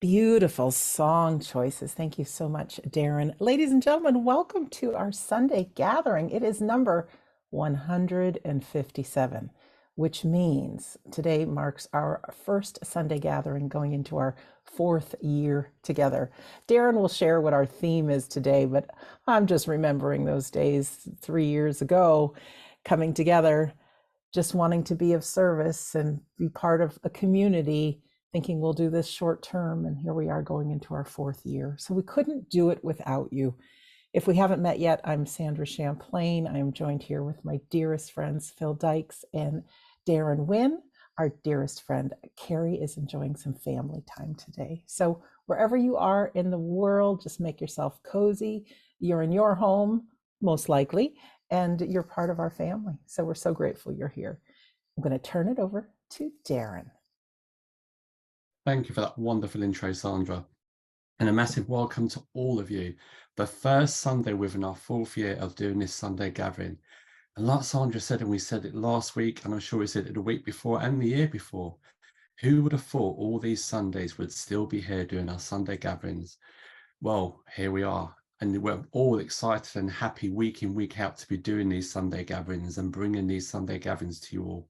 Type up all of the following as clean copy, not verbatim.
Beautiful song choices. Thank you so much, Darren. Ladies and gentlemen, welcome to our Sunday gathering. It is number 157, which means today marks our first Sunday gathering going into our fourth year together. Darren will share what our theme is today, but I'm just remembering those days 3 years ago, coming together, just wanting to be of service and be part of a community, thinking we'll do this short term. And here we are going into our fourth year. So we couldn't do it without you. If we haven't met yet, I'm Sandra Champlain. I am joined here with my dearest friends, Phil Dykes and Darren Wynn. Our dearest friend, Carrie, is enjoying some family time today. So wherever you are in the world, just make yourself cozy. You're in your home, most likely, and you're part of our family. So we're so grateful you're here. I'm going to turn it over to Darren. Thank you for that wonderful intro, Sandra. And a massive welcome to all of you. The first Sunday within our fourth year of doing this Sunday gathering. And like Sandra said, and we said it last week, and I'm sure we said it the week before and the year before, who would have thought all these Sundays would still be here doing our Sunday gatherings? Well, here we are. And we're all excited and happy week in, week out to be doing these Sunday gatherings and bringing these Sunday gatherings to you all.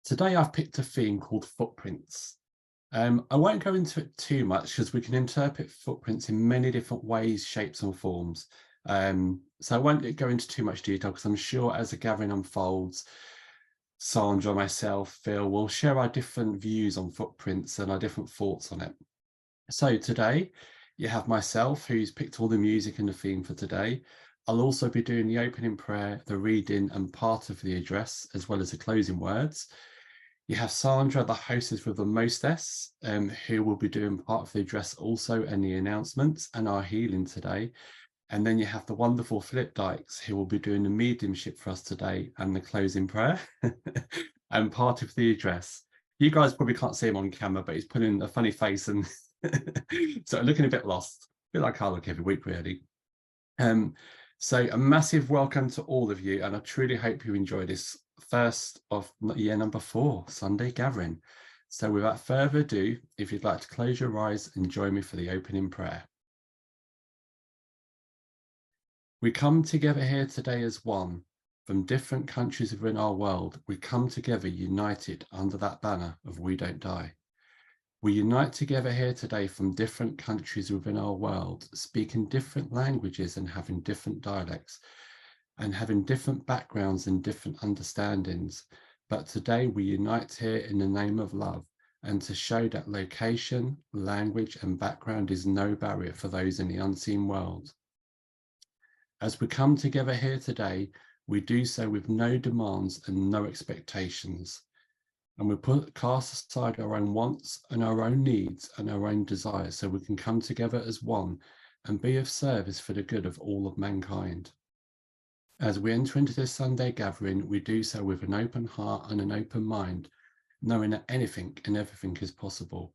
Today I've picked a theme called footprints. I won't go into it too much because we can interpret footprints in many different ways, shapes and forms. So I won't go into too much detail because I'm sure as the gathering unfolds, Sandra, myself, Phil will share our different views on footprints and our different thoughts on it. So today you have myself who's picked all the music and the theme for today. I'll also be doing the opening prayer, the reading and part of the address, as well as the closing words. You have Sandra, the hostess with the mostess, who will be doing part of the address also and the announcements and our healing today. And then you have the wonderful Philip Dykes, who will be doing the mediumship for us today and the closing prayer and part of the address. You guys probably can't see him on camera, but he's putting a funny face and so looking a bit lost, a bit like I look every week, really. So a massive welcome to all of you, and I truly hope you enjoy this first of year number 4 Sunday gathering. So without further ado, if you'd like to close your eyes and join me for the opening prayer. We come together here today as one. From different countries within our world, we come together united under that banner of We Don't Die. We unite together here today from different countries within our world, speaking different languages and having different dialects, and having different backgrounds and different understandings. But today we unite here in the name of love, and to show that location, language and background is no barrier for those in the unseen world. As we come together here today, we do so with no demands and no expectations. And we cast aside our own wants and our own needs and our own desires so we can come together as one and be of service for the good of all of mankind. As we enter into this Sunday gathering, we do so with an open heart and an open mind, knowing that anything and everything is possible,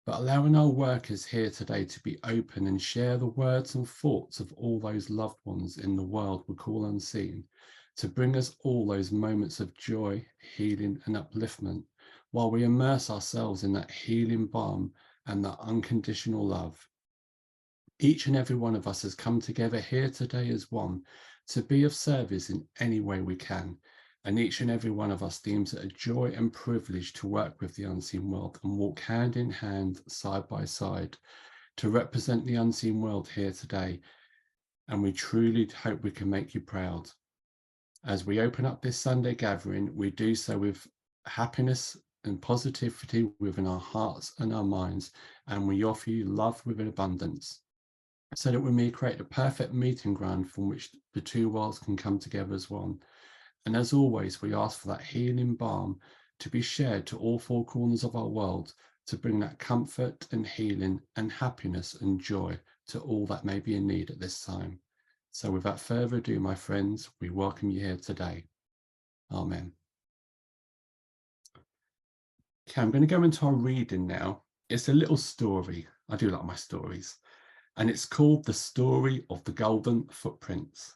but allowing our workers here today to be open and share the words and thoughts of all those loved ones in the world we call unseen, to bring us all those moments of joy, healing and upliftment, while we immerse ourselves in that healing balm and that unconditional love. Each and every one of us has come together here today as one to be of service in any way we can, and each and every one of us deems it a joy and privilege to work with the unseen world and walk hand in hand, side by side, to represent the unseen world here today. And we truly hope we can make you proud. As we open up this Sunday gathering, we do so with happiness and positivity within our hearts and our minds, and we offer you love with an abundance, so that we may create a perfect meeting ground from which the two worlds can come together as one. And as always, we ask for that healing balm to be shared to all 4 corners of our world, to bring that comfort and healing and happiness and joy to all that may be in need at this time. So without further ado, my friends, we welcome you here today. Amen. Okay, I'm going to go into our reading now. It's a little story. I do like my stories. And it's called The Story of the Golden Footprints.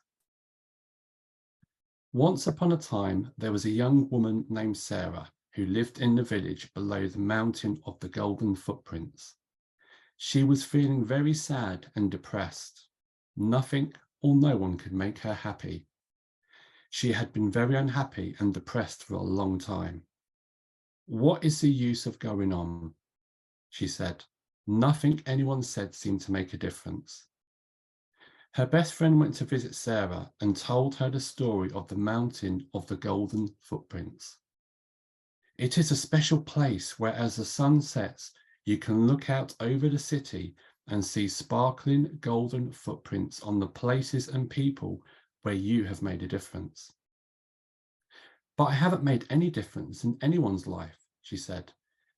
Once upon a time, there was a young woman named Sarah who lived in the village below the mountain of the golden footprints. She was feeling very sad and depressed. Nothing or no one could make her happy. She had been very unhappy and depressed for a long time. "What is the use of going on?" she said. Nothing anyone said seemed to make a difference. Her best friend went to visit Sarah and told her the story of the mountain of the golden footprints. "It is a special place where, as the sun sets, you can look out over the city and see sparkling golden footprints on the places and people where you have made a difference." "But I haven't made any difference in anyone's life," she said.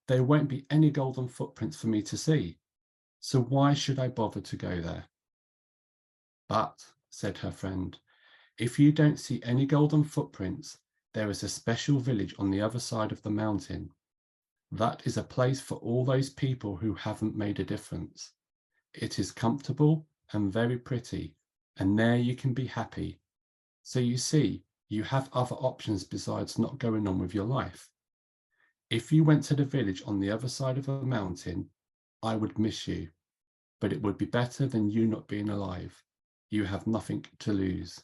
"There won't be any golden footprints for me to see. So why should I bother to go there?" "But," said her friend, "if you don't see any golden footprints, there is a special village on the other side of the mountain. That is a place for all those people who haven't made a difference. It is comfortable and very pretty, and there you can be happy. So you see, you have other options besides not going on with your life. If you went to the village on the other side of the mountain, I would miss you, but it would be better than you not being alive. You have nothing to lose."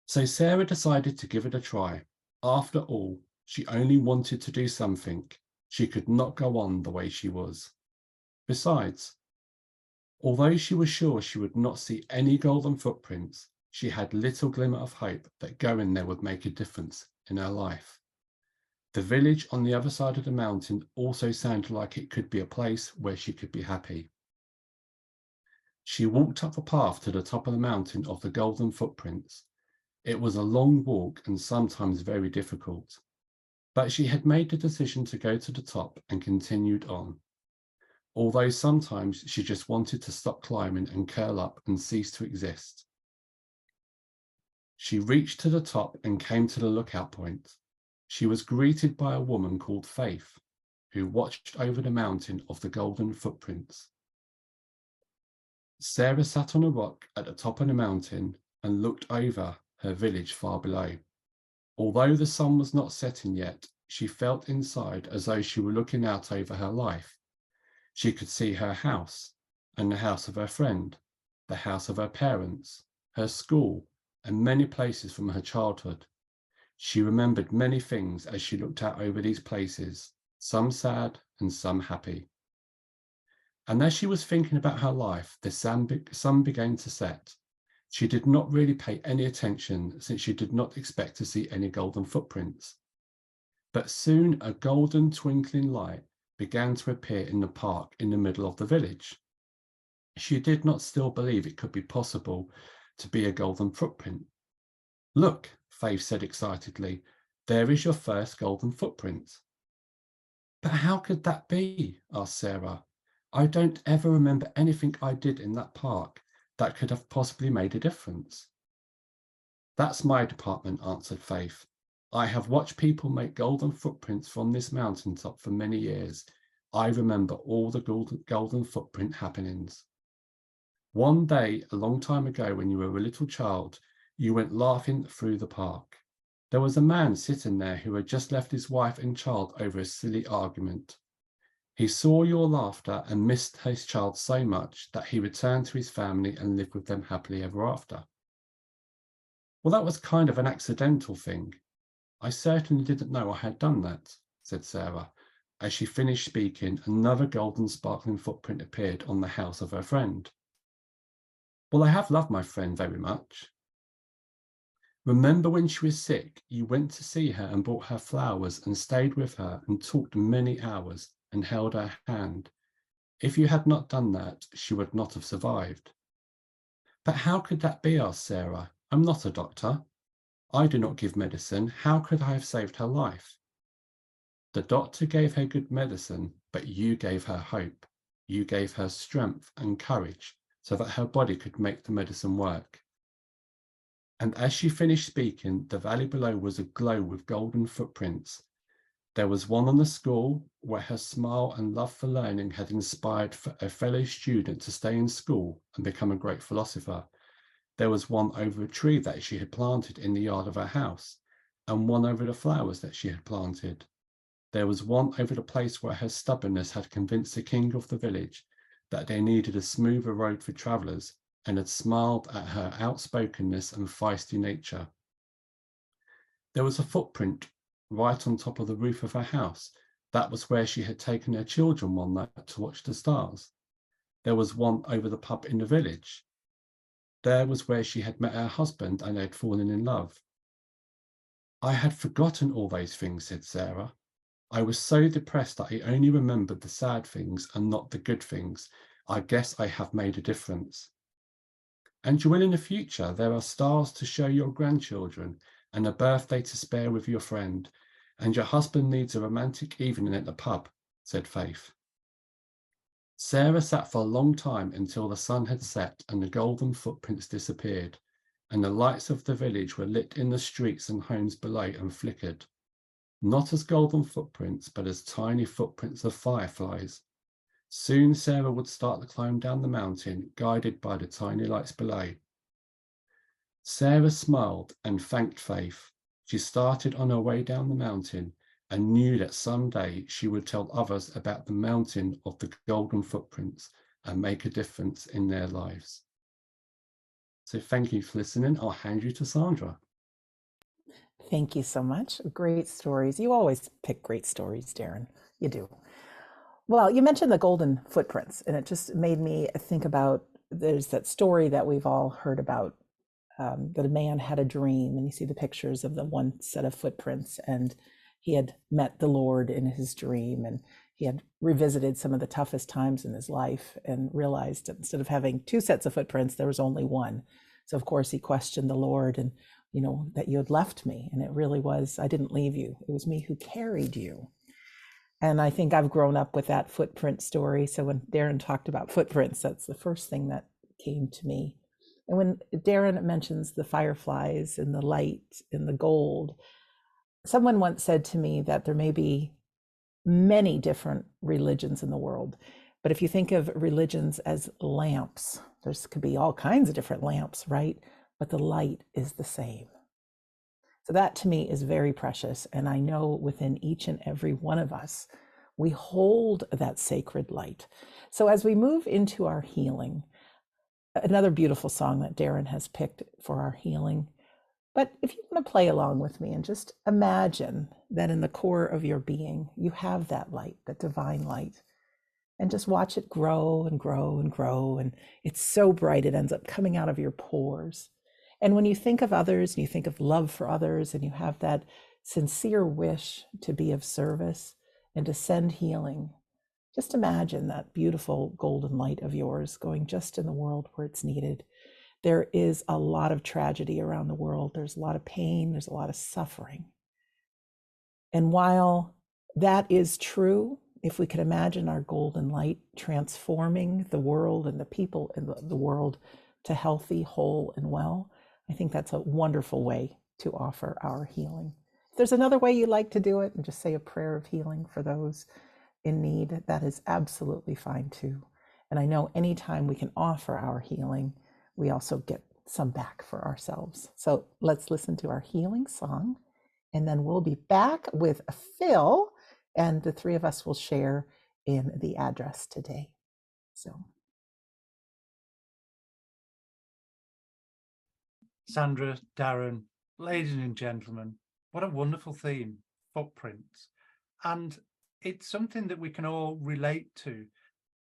So Sarah decided to give it a try. After all, she only wanted to do something. She could not go on the way she was. Besides, although she was sure she would not see any golden footprints, she had little glimmer of hope that going there would make a difference in her life. The village on the other side of the mountain also sounded like it could be a place where she could be happy. She walked up the path to the top of the mountain of the golden footprints. It was a long walk and sometimes very difficult, but she had made the decision to go to the top and continued on, although sometimes she just wanted to stop climbing and curl up and cease to exist. She reached to the top and came to the lookout point. She was greeted by a woman called Faith, who watched over the mountain of the golden footprints. Sarah sat on a rock at the top of the mountain and looked over her village far below. Although the sun was not setting yet, she felt inside as though she were looking out over her life. She could see her house and the house of her friend, the house of her parents, her school, and many places from her childhood. She remembered many things as she looked out over these places, some sad and some happy. And as she was thinking about her life, the sun began to set. She did not really pay any attention since she did not expect to see any golden footprints. But soon a golden twinkling light began to appear in the park in the middle of the village. She did not still believe it could be possible to be a golden footprint. "Look," Faith said excitedly, "there is your first golden footprint." "But how could that be?" asked Sarah. "I don't ever remember anything I did in that park that could have possibly made a difference." "That's my department," answered Faith. "I have watched people make golden footprints from this mountaintop for many years. I remember all the golden footprint happenings. One day, a long time ago, when you were a little child, you went laughing through the park. There was a man sitting there who had just left his wife and child over a silly argument. He saw your laughter and missed his child so much that he returned to his family and lived with them happily ever after." "Well, that was kind of an accidental thing. I certainly didn't know I had done that," said Sarah. As she finished speaking, another golden sparkling footprint appeared on the house of her friend. "Well, I have loved my friend very much. Remember when she was sick, you went to see her and brought her flowers and stayed with her and talked many hours and held her hand. If you had not done that, she would not have survived." "But how could that be?" asked Sarah. "I'm not a doctor. I do not give medicine. How could I have saved her life?" "The doctor gave her good medicine, but you gave her hope. You gave her strength and courage so that her body could make the medicine work." And as she finished speaking, the valley below was aglow with golden footprints. There was one on the school, where her smile and love for learning had inspired a fellow student to stay in school and become a great philosopher. There was one over a tree that she had planted in the yard of her house, and one over the flowers that she had planted. There was one over the place where her stubbornness had convinced the king of the village that they needed a smoother road for travellers, and had smiled at her outspokenness and feisty nature. There was a footprint right on top of the roof of her house. That was where she had taken her children one night to watch the stars. There was one over the pub in the village. There was where she had met her husband and they had fallen in love. I had forgotten all those things, said Sarah. I was so depressed that I only remembered the sad things and not the good things. I guess I have made a difference. And Joel, in the future, there are stars to show your grandchildren and a birthday to spare with your friend. And your husband needs a romantic evening at the pub, said Faith. Sarah sat for a long time until the sun had set and the golden footprints disappeared, and the lights of the village were lit in the streets and homes below and flickered, not as golden footprints, but as tiny footprints of fireflies. Soon Sarah would start the climb down the mountain, guided by the tiny lights below. Sarah smiled and thanked Faith. She started on her way down the mountain and knew that someday she would tell others about the mountain of the golden footprints and make a difference in their lives. So thank you for listening. I'll hand you to Sandra. Thank you so much. Great stories. You always pick great stories, Darren. You do. Well, you mentioned the golden footprints, and it just made me think about there's that story that we've all heard about, that a man had a dream, and you see the pictures of the one set of footprints, and he had met the Lord in his dream, and he had revisited some of the toughest times in his life and realized that instead of having two sets of footprints, there was only one. So, of course, he questioned the Lord and, that you had left me. And it really was, I didn't leave you. It was me who carried you. And I think I've grown up with that footprint story. So when Darren talked about footprints, that's the first thing that came to me. And when Darren mentions the fireflies and the light and the gold, someone once said to me that there may be many different religions in the world, but if you think of religions as lamps, could be all kinds of different lamps, right? But the light is the same. So that to me is very precious. And I know within each and every one of us, we hold that sacred light. So as we move into our healing, another beautiful song that Darren has picked for our healing. But if you want to play along with me and just imagine that in the core of your being, you have that light, that divine light, and just watch it grow and grow and grow. And it's so bright, it ends up coming out of your pores. And when you think of others, and you think of love for others, and you have that sincere wish to be of service and to send healing, just imagine that beautiful golden light of yours going just in the world where it's needed. There is a lot of tragedy around the world. There's a lot of pain. There's a lot of suffering. And while that is true, if we could imagine our golden light transforming the world and the people in the world to healthy, whole, and well, I think that's a wonderful way to offer our healing. If there's another way you'd like to do it and just say a prayer of healing for those in need, that is absolutely fine too. And I know anytime we can offer our healing, we also get some back for ourselves. So let's listen to our healing song, and then we'll be back with Phil, and the three of us will share in the address today. So. Sandra, Darren, ladies and gentlemen, what a wonderful theme, footprints. And it's something that we can all relate to.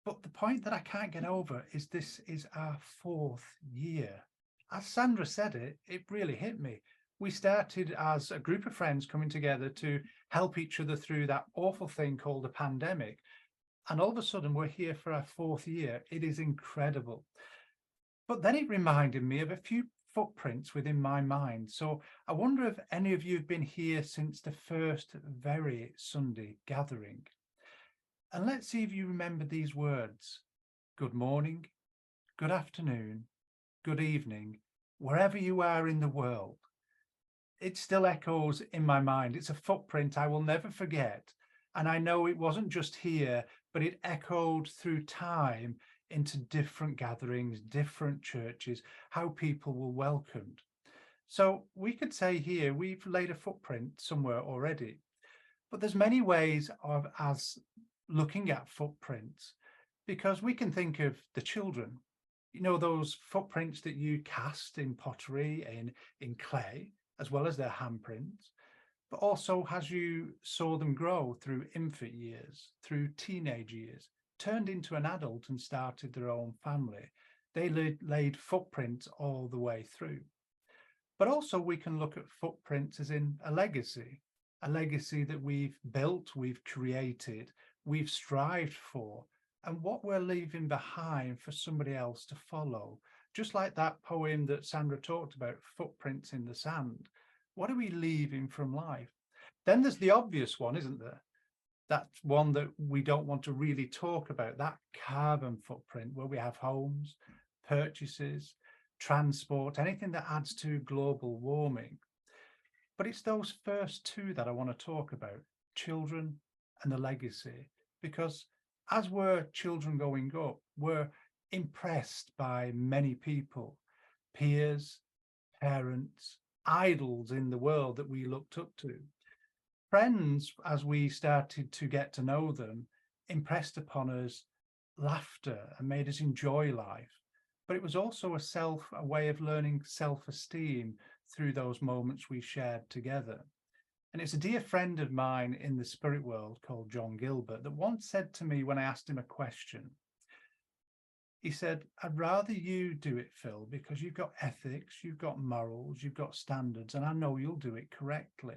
But the point that I can't get over is this is our 4th year. As Sandra said it, it really hit me. We started as a group of friends coming together to help each other through that awful thing called a pandemic. And all of a sudden, we're here for our 4th year. It is incredible. But then it reminded me of a few footprints within my mind. So I wonder if any of you have been here since the first very Sunday gathering. And let's see if you remember these words. Good morning, good afternoon, good evening, wherever you are in the world. It still echoes in my mind. It's a footprint I will never forget. And I know it wasn't just here, but it echoed through time into different gatherings, different churches, how people were welcomed. So we could say here we've laid a footprint somewhere already, but there's many ways of as looking at footprints, because we can think of the children, you know, those footprints that you cast in pottery, in clay, as well as their handprints, but also as you saw them grow through infant years, through teenage years, turned into an adult and started their own family. They laid footprints all the way through. But also we can look at footprints as in a legacy that we've built, we've created, we've strived for, and what we're leaving behind for somebody else to follow. Just like that poem that Sandra talked about, Footprints in the Sand. What are we leaving from life? Then there's the obvious one, isn't there? That's one that we don't want to really talk about, that carbon footprint, where we have homes, purchases, transport, anything that adds to global warming. But it's those first two that I want to talk about, children and the legacy, because as we're children growing up, we're impressed by many people, peers, parents, idols in the world that we looked up to. Friends, as we started to get to know them, impressed upon us laughter and made us enjoy life. But it was also a way of learning self-esteem through those moments we shared together. And it's a dear friend of mine in the spirit world called John Gilbert that once said to me when I asked him a question, he said, I'd rather you do it, Phil, because you've got ethics, you've got morals, you've got standards, and I know you'll do it correctly.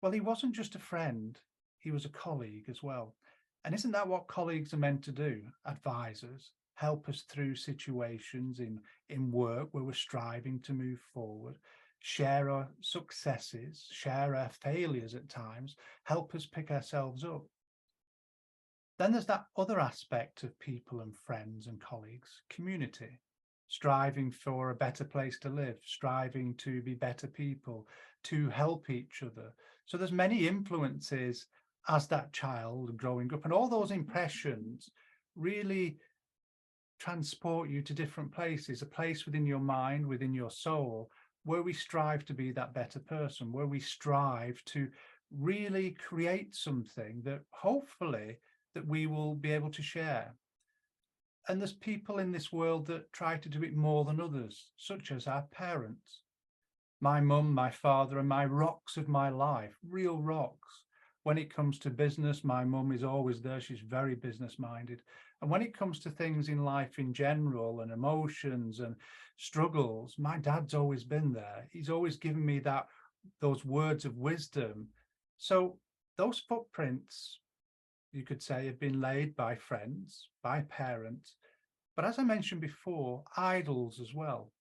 Well, he wasn't just a friend, he was a colleague as well. And isn't that what colleagues are meant to do? Advisors, help us through situations in work where we're striving to move forward, share our successes, share our failures at times, help us pick ourselves up. Then there's that other aspect of people and friends and colleagues, community, striving for a better place to live, striving to be better people, to help each other. So there's many influences as that child growing up, and all those impressions really transport you to different places, a place within your mind, within your soul, where we strive to be that better person, where we strive to really create something that hopefully that we will be able to share. And there's people in this world that try to do it more than others, such as our parents. My mum, my father, and my rocks of my life, real rocks. When it comes to business, my mum is always there. She's very business minded. And when it comes to things in life in general and emotions and struggles, my dad's always been there. He's always given me those words of wisdom. So those footprints, you could say, have been laid by friends, by parents, but as I mentioned before, idols as well.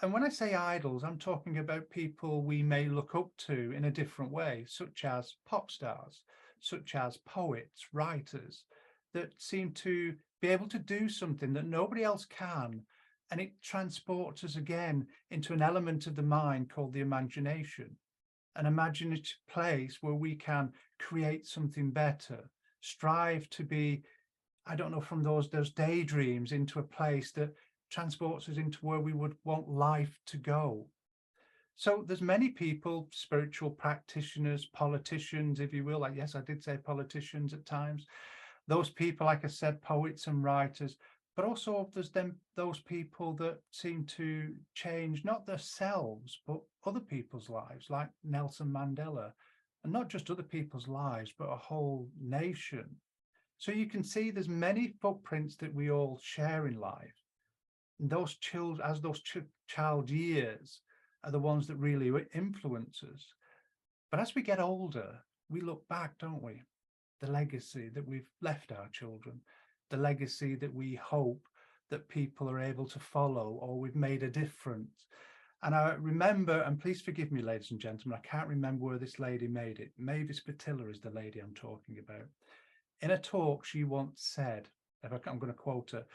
And when I say idols, I'm talking about people we may look up to in a different way, such as pop stars, such as poets, writers, that seem to be able to do something that nobody else can. And it transports us again into an element of the mind called the imagination, an imaginative place where we can create something better, strive to be, I don't know, from those daydreams into a place that transports us into where we would want life to go. So there's many people, spiritual practitioners, politicians, if you will, like, yes, I did say politicians at times, those people, like I said, poets and writers, but also there's those people that seem to change not themselves, but other people's lives, like Nelson Mandela, and not just other people's lives, but a whole nation. So you can see there's many footprints that we all share in life. And those children, as those child years, are the ones that really influence us. But as we get older, we look back, don't we? The legacy that we've left our children, the legacy that we hope that people are able to follow, or we've made a difference. And I remember, and please forgive me, ladies and gentlemen, I can't remember where this lady made it. Mavis Patilla is the lady I'm talking about. In a talk, she once said, I'm going to quote her,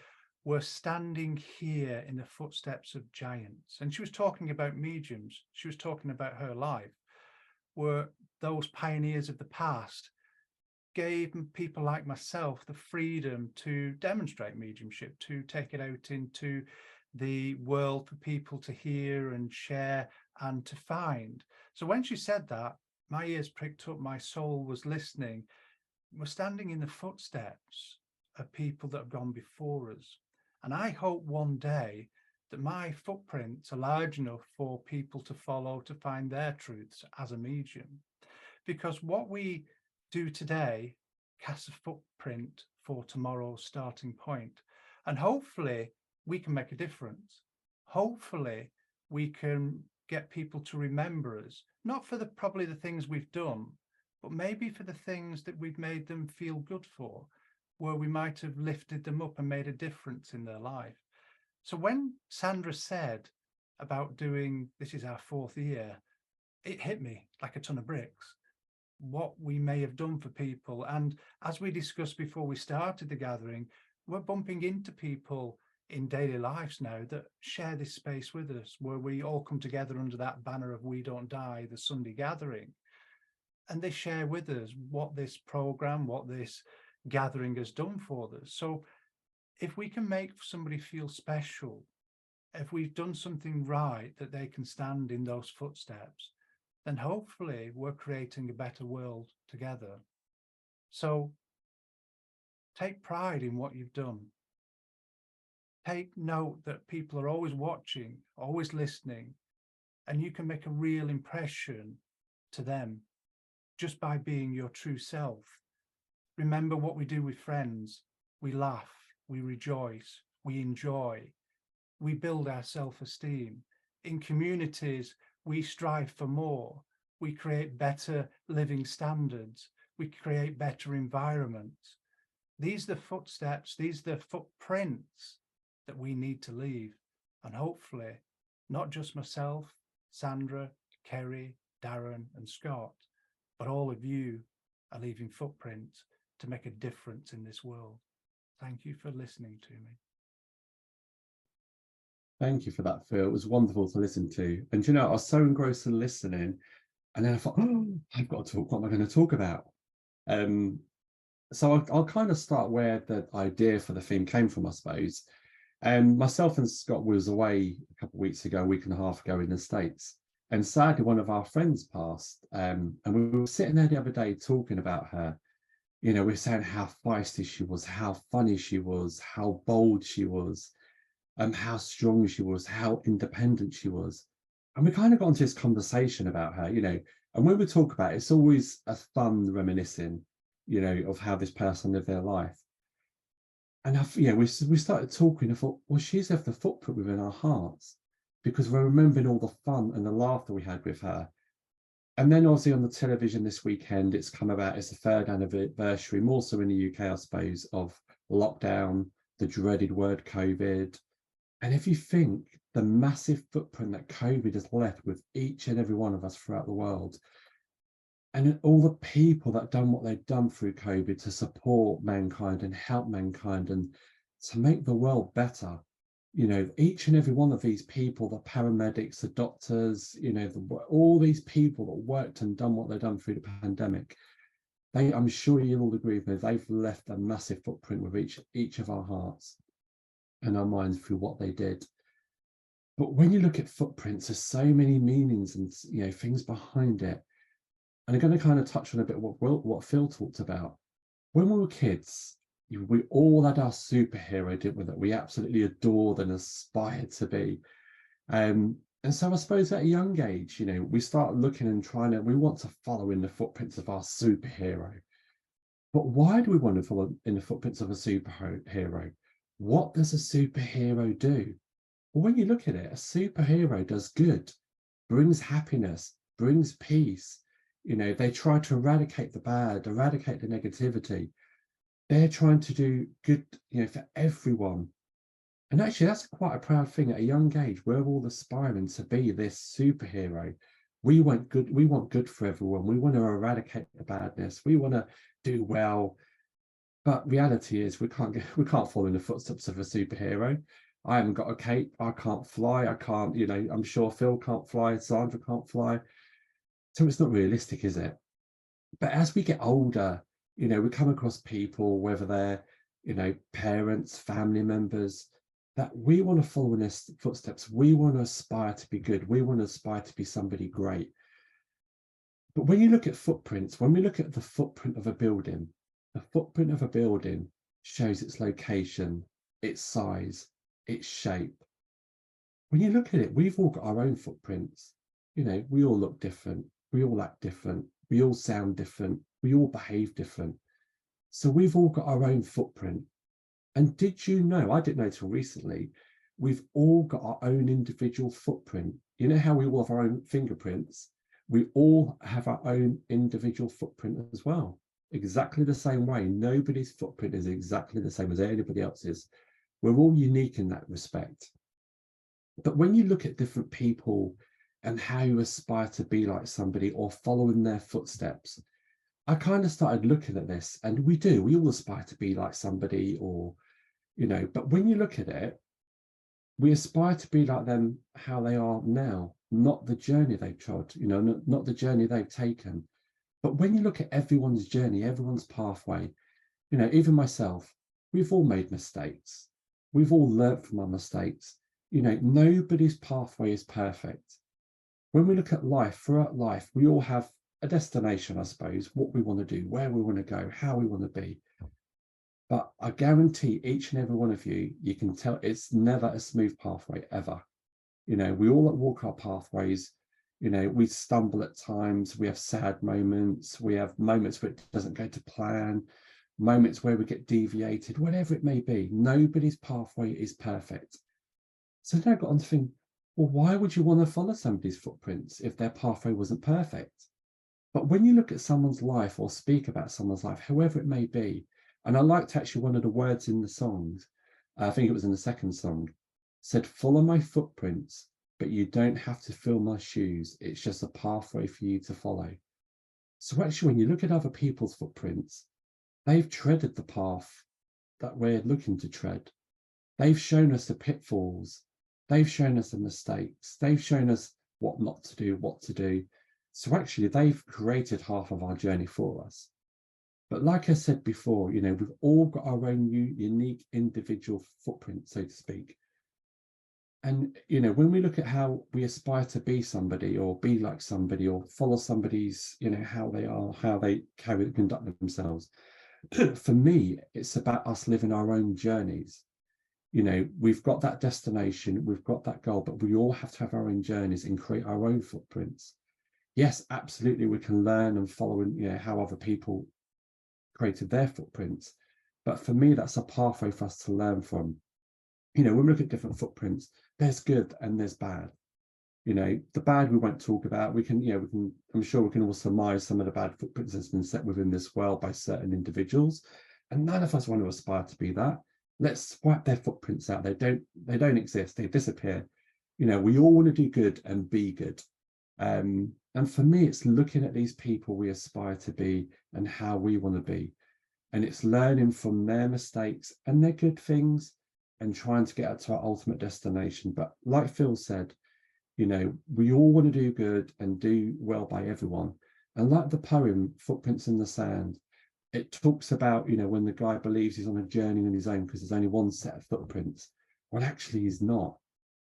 "We're standing here in the footsteps of giants." And she was talking about mediums. She was talking about her life, where those pioneers of the past gave people like myself the freedom to demonstrate mediumship, to take it out into the world for people to hear and share and to find. So when she said that, my ears pricked up, my soul was listening. We're standing in the footsteps of people that have gone before us. And I hope one day that my footprints are large enough for people to follow, to find their truths as a medium. Because what we do today casts a footprint for tomorrow's starting point. And hopefully we can make a difference. Hopefully we can get people to remember us, not for probably the things we've done, but maybe for the things that we've made them feel good for, where we might have lifted them up and made a difference in their life. So when Sandra said about doing, this is our 4th year, it hit me like a ton of bricks, what we may have done for people. And as we discussed before we started the gathering, we're bumping into people in daily lives now that share this space with us, where we all come together under that banner of We Don't Die, the Sunday gathering. And they share with us what this program, what this gathering has done for us. So if we can make somebody feel special, if we've done something right, that they can stand in those footsteps, then hopefully we're creating a better world together. So take pride in what you've done. Take note that people are always watching, always listening, and you can make a real impression to them just by being your true self. Remember what we do with friends. We laugh, we rejoice, we enjoy, we build our self-esteem. In communities, we strive for more. We create better living standards. We create better environments. These are the footsteps, these are the footprints that we need to leave. And hopefully, not just myself, Sandra, Kerry, Darren, and Scott, but all of you are leaving footprints to make a difference in this world. Thank you for listening to me. Thank you for that, Phil. It was wonderful to listen to. And you know, I was so engrossed in listening, and then I thought, oh, I've got to talk. What am I going to talk about? So I'll kind of start where the idea for the theme came from, I suppose. Myself and Scott was away a couple of weeks ago, a week and a half ago in the States. And sadly, one of our friends passed. And we were sitting there the other day talking about her. You know, we were saying how feisty she was, how funny she was, how bold she was, how strong she was, how independent she was. And we kind of got into this conversation about her, you know, and when we talk about it, it's always a fun reminiscing, you know, of how this person lived their life. And we started talking. I thought, well, she's left a footprint within our hearts because we're remembering all the fun and the laughter we had with her. And then obviously on the television this weekend, it's come about, it's the 3rd anniversary, more so in the UK, I suppose, of lockdown, the dreaded word COVID. And if you think the massive footprint that COVID has left with each and every one of us throughout the world, and all the people that done what they've done through COVID to support mankind and help mankind and to make the world better, you know, each and every one of these people, the paramedics, the doctors, you know, all these people that worked and done what they've done through the pandemic, I'm sure you'll all agree with me, they've left a massive footprint with each of our hearts and our minds through what they did. But when you look at footprints, there's so many meanings and, you know, things behind it. And I'm going to kind of touch on a bit what Phil talked about. When we were kids, we all had our superhero, didn't we, that we absolutely adored and aspired to be. And so I suppose at a young age, you know, we start looking and we want to follow in the footprints of our superhero. But why do we want to follow in the footprints of a superhero? What does a superhero do? Well, when you look at it, a superhero does good, brings happiness, brings peace. You know, they try to eradicate the bad, eradicate the negativity. They're trying to do good, you know, for everyone. And actually, that's quite a proud thing at a young age. We're all aspiring to be this superhero. We want good for everyone. We want to eradicate the badness. We want to do well. But reality is we can't follow in the footsteps of a superhero. I haven't got a cape. I can't fly. I can't, you know, I'm sure Phil can't fly. Sandra can't fly. So it's not realistic, is it? But as we get older, you know, we come across people, whether they're, you know, parents, family members, that we want to follow in their footsteps. We want to aspire to be good. We want to aspire to be somebody great. But when you look at footprints, when we look at the footprint of a building, the footprint of a building shows its location, its size, its shape. When you look at it, we've all got our own footprints. You know, we all look different. We all act different. We all sound different. We all behave different. So we've all got our own footprint. And did you know, I didn't know till recently, we've all got our own individual footprint. You know how we all have our own fingerprints? We all have our own individual footprint as well. Exactly the same way. Nobody's footprint is exactly the same as anybody else's. We're all unique in that respect. But when you look at different people and how you aspire to be like somebody or follow in their footsteps, I kind of started looking at this, and we all aspire to be like somebody, or, you know, but when you look at it, we aspire to be like them, how they are now, not the journey they've trod, you know, not the journey they've taken. But when you look at everyone's journey, everyone's pathway, you know, even myself, we've all made mistakes. We've all learnt from our mistakes. You know, nobody's pathway is perfect. When we look at life, throughout life, we all have a destination, I suppose, what we want to do, where we want to go, how we want to be. But I guarantee each and every one of you, you can tell it's never a smooth pathway ever. You know, we all walk our pathways. You know, we stumble at times. We have sad moments. We have moments where it doesn't go to plan, moments where we get deviated, whatever it may be. Nobody's pathway is perfect. So then I got on to think, well, why would you want to follow somebody's footprints if their pathway wasn't perfect? But when you look at someone's life or speak about someone's life, however it may be, and I liked actually one of the words in the songs, I think it was in the second song, said, follow my footprints, but you don't have to fill my shoes. It's just a pathway for you to follow. So actually, when you look at other people's footprints, they've treaded the path that we're looking to tread. They've shown us the pitfalls. They've shown us the mistakes. They've shown us what not to do, what to do. So actually, they've created half of our journey for us. But like I said before, you know, we've all got our own unique individual footprint, so to speak. And, you know, when we look at how we aspire to be somebody or be like somebody or follow somebody's, you know, how they are, how they conduct themselves, for me, it's about us living our own journeys. You know, we've got that destination, we've got that goal, but we all have to have our own journeys and create our own footprints. Yes, absolutely, we can learn and follow, you know, how other people created their footprints. But for me, that's a pathway for us to learn from. You know, when we look at different footprints, there's good and there's bad. You know, the bad we won't talk about. We can, you know, I'm sure we can all surmise some of the bad footprints that's been set within this world by certain individuals. And none of us want to aspire to be that. Let's wipe their footprints out. They don't exist. They disappear. You know, we all want to do good and be good. And for me, it's looking at these people we aspire to be and how we want to be. And it's learning from their mistakes and their good things and trying to get to our ultimate destination. But like Phil said, you know, we all want to do good and do well by everyone. And like the poem, Footprints in the Sand, it talks about, you know, when the guy believes he's on a journey on his own because there's only one set of footprints. Well, actually, he's not.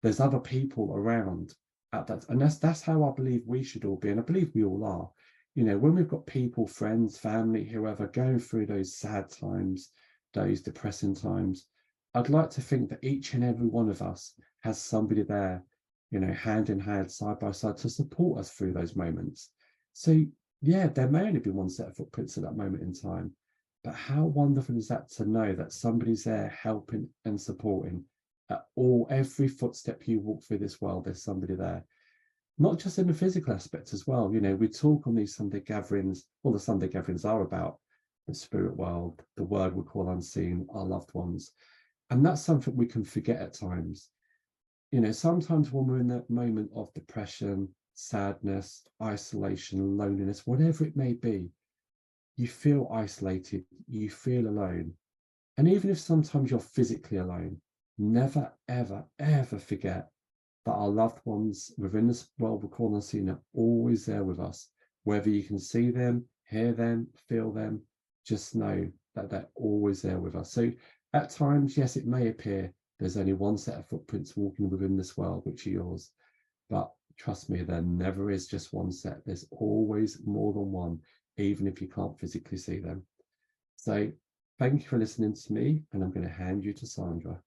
There's other people around at that. And that's how I believe we should all be. And I believe we all are. You know, when we've got people, friends, family, whoever, going through those sad times, those depressing times, I'd like to think that each and every one of us has somebody there, you know, hand in hand, side by side, to support us through those moments. So yeah, there may only be one set of footprints at that moment in time, but how wonderful is that to know that somebody's there helping and supporting at every footstep you walk through this world. There's somebody there, not just in the physical aspect as well. You know, we talk on these Sunday gatherings. All the Sunday gatherings are about the spirit world, the word we call unseen, our loved ones, and that's something we can forget at times. You know, sometimes when we're in that moment of depression, sadness, isolation, loneliness, whatever it may be, you feel isolated, you feel alone. And even if sometimes you're physically alone, never, ever, ever forget that our loved ones within this world we call unseen are always there with us. Whether you can see them, hear them, feel them, just know that they're always there with us. So at times, yes, it may appear There's only one set of footprints walking within this world, which are yours. But trust me, there never is just one set. There's always more than one, even if you can't physically see them. So thank you for listening to me, and I'm going to hand you to Sandra.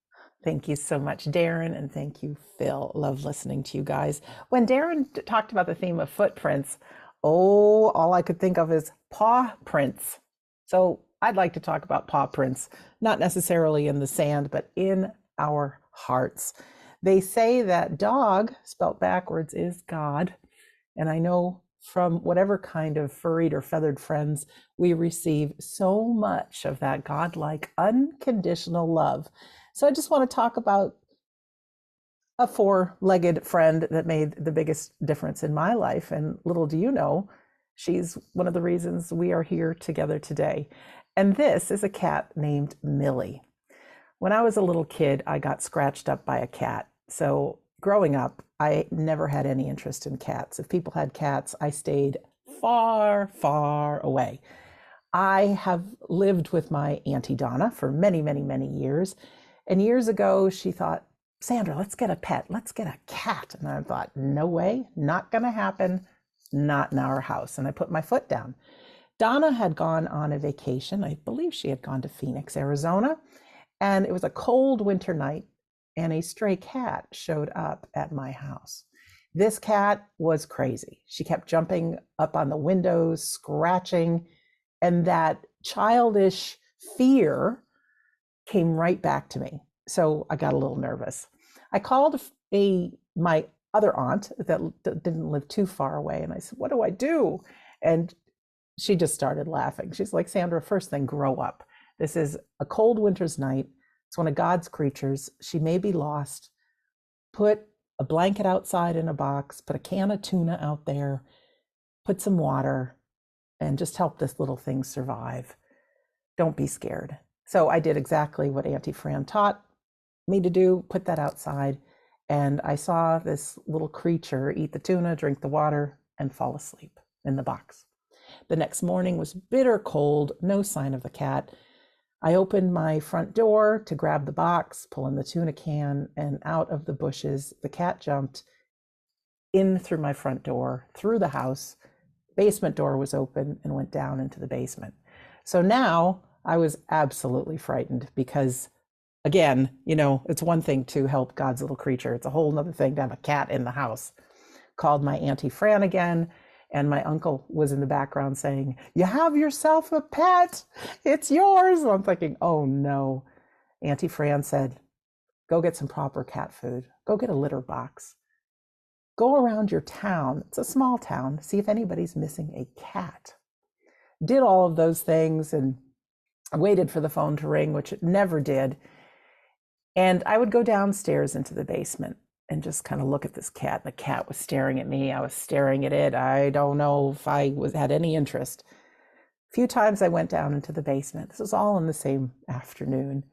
Thank you so much, Darren, and thank you, Phil. Love listening to you guys. When Darren talked about the theme of footprints, all I could think of is paw prints. So I'd like to talk about paw prints, not necessarily in the sand, but in our hearts. They say that dog, spelt backwards, is God. And I know from whatever kind of furried or feathered friends, we receive so much of that godlike, unconditional love. So I just want to talk about a four-legged friend that made the biggest difference in my life. And little do you know, she's one of the reasons we are here together today. And this is a cat named Millie. When I was a little kid, I got scratched up by a cat. So growing up, I never had any interest in cats. If people had cats, I stayed far, far away. I have lived with my Auntie Donna for many, many, many years. And years ago, she thought, Sandra, let's get a pet. Let's get a cat. And I thought, no way, not going to happen. Not in our house. And I put my foot down. Donna had gone on a vacation. I believe she had gone to Phoenix, Arizona. And it was a cold winter night, and a stray cat showed up at my house. This cat was crazy. She kept jumping up on the windows, scratching, and that childish fear came right back to me. So I got a little nervous. I called my other aunt that didn't live too far away, and I said, what do I do? And she just started laughing. She's like, Sandra, first thing, grow up. This is a cold winter's night. It's one of God's creatures. She may be lost. Put a blanket outside in a box, put a can of tuna out there, put some water, and just help this little thing survive. Don't be scared. So I did exactly what Auntie Fran taught me to do, put that outside, and I saw this little creature eat the tuna, drink the water, and fall asleep in the box. The next morning was bitter cold, no sign of the cat. I opened my front door to grab the box, pull in the tuna can, and out of the bushes, the cat jumped in through my front door, through the house. Basement door was open and went down into the basement. So now I was absolutely frightened because, again, it's one thing to help God's little creature. It's a whole other thing to have a cat in the house. Called my Auntie Fran again, and my uncle was in the background saying, you have yourself a pet. It's yours. And I'm thinking, oh no. Auntie Fran said, go get some proper cat food. Go get a litter box. Go around your town. It's a small town. See if anybody's missing a cat. Did all of those things and I waited for the phone to ring, which it never did. And I would go downstairs into the basement and just kind of look at this cat. The cat was staring at me. I was staring at it. I don't know if I had any interest. A few times I went down into the basement. This was all in the same afternoon.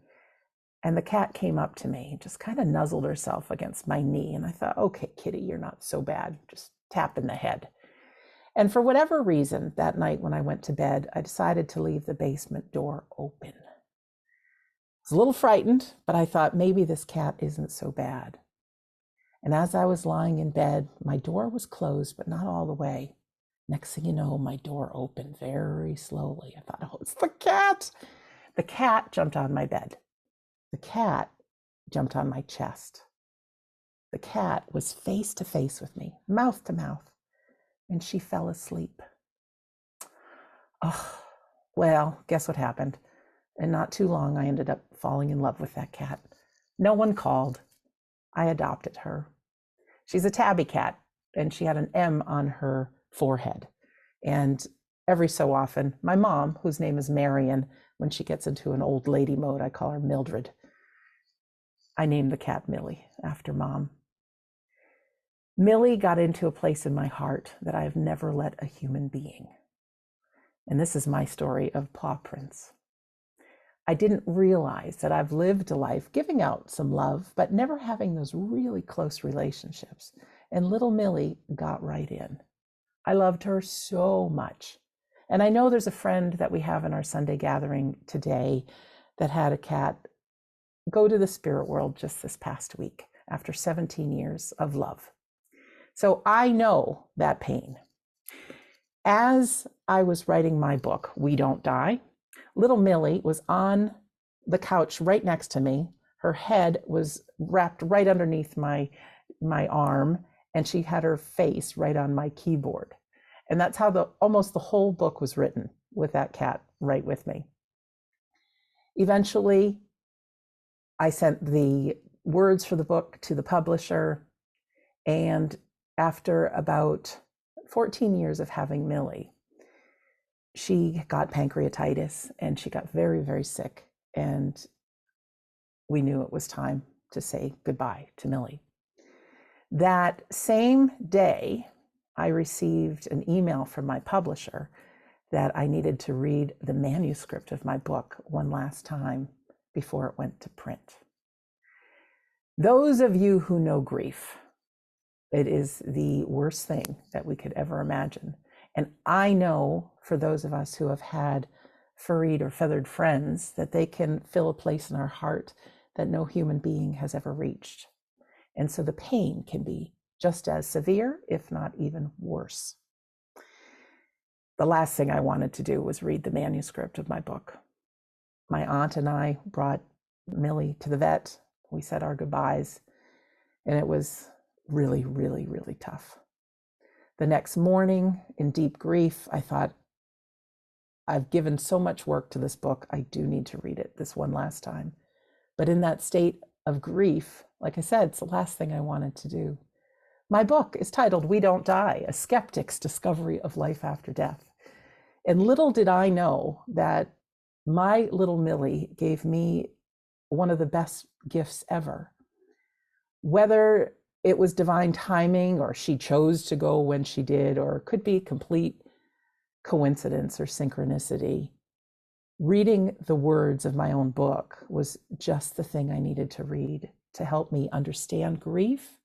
And the cat came up to me, just kind of nuzzled herself against my knee. And I thought, okay, kitty, you're not so bad. Just tap in the head. And for whatever reason, that night when I went to bed, I decided to leave the basement door open. I was a little frightened, but I thought maybe this cat isn't so bad. And as I was lying in bed, my door was closed, but not all the way. Next thing you know, my door opened very slowly. I thought, oh, it's the cat. The cat jumped on my bed. The cat jumped on my chest. The cat was face to face with me, mouth to mouth, and she fell asleep. Oh, well, guess what happened? And not too long, I ended up falling in love with that cat. No one called. I adopted her. She's a tabby cat, and she had an M on her forehead. And every so often, my mom, whose name is Marion, when she gets into an old lady mode, I call her Mildred. I named the cat Millie after Mom. Millie got into a place in my heart that I have never let a human being. And this is my story of paw prints. I didn't realize that I've lived a life giving out some love, but never having those really close relationships. And little Millie got right in. I loved her so much. And I know there's a friend that we have in our Sunday gathering today that had a cat go to the spirit world just this past week after 17 years of love. So I know that pain. As I was writing my book, We Don't Die, little Millie was on the couch right next to me. Her head was wrapped right underneath my arm, and she had her face right on my keyboard. And that's how almost the whole book was written, with that cat right with me. Eventually, I sent the words for the book to the publisher, and after about 14 years of having Millie, she got pancreatitis and she got very, very sick, and we knew it was time to say goodbye to Millie. That same day, I received an email from my publisher that I needed to read the manuscript of my book one last time before it went to print. Those of you who know grief, it is the worst thing that we could ever imagine. And I know for those of us who have had furried or feathered friends that they can fill a place in our heart that no human being has ever reached. And so the pain can be just as severe, if not even worse. The last thing I wanted to do was read the manuscript of my book. My aunt and I brought Millie to the vet. We said our goodbyes, and it was really, really, really tough. The next morning, in deep grief, I thought, I've given so much work to this book, I do need to read it this one last time. But in that state of grief, like I said, it's the last thing I wanted to do. My book is titled We Don't Die, A Skeptic's Discovery of Life After Death. And little did I know that my little Millie gave me one of the best gifts ever. Whether it was divine timing or she chose to go when she did, or it could be complete coincidence or synchronicity, reading the words of my own book was just the thing I needed to read to help me understand grief,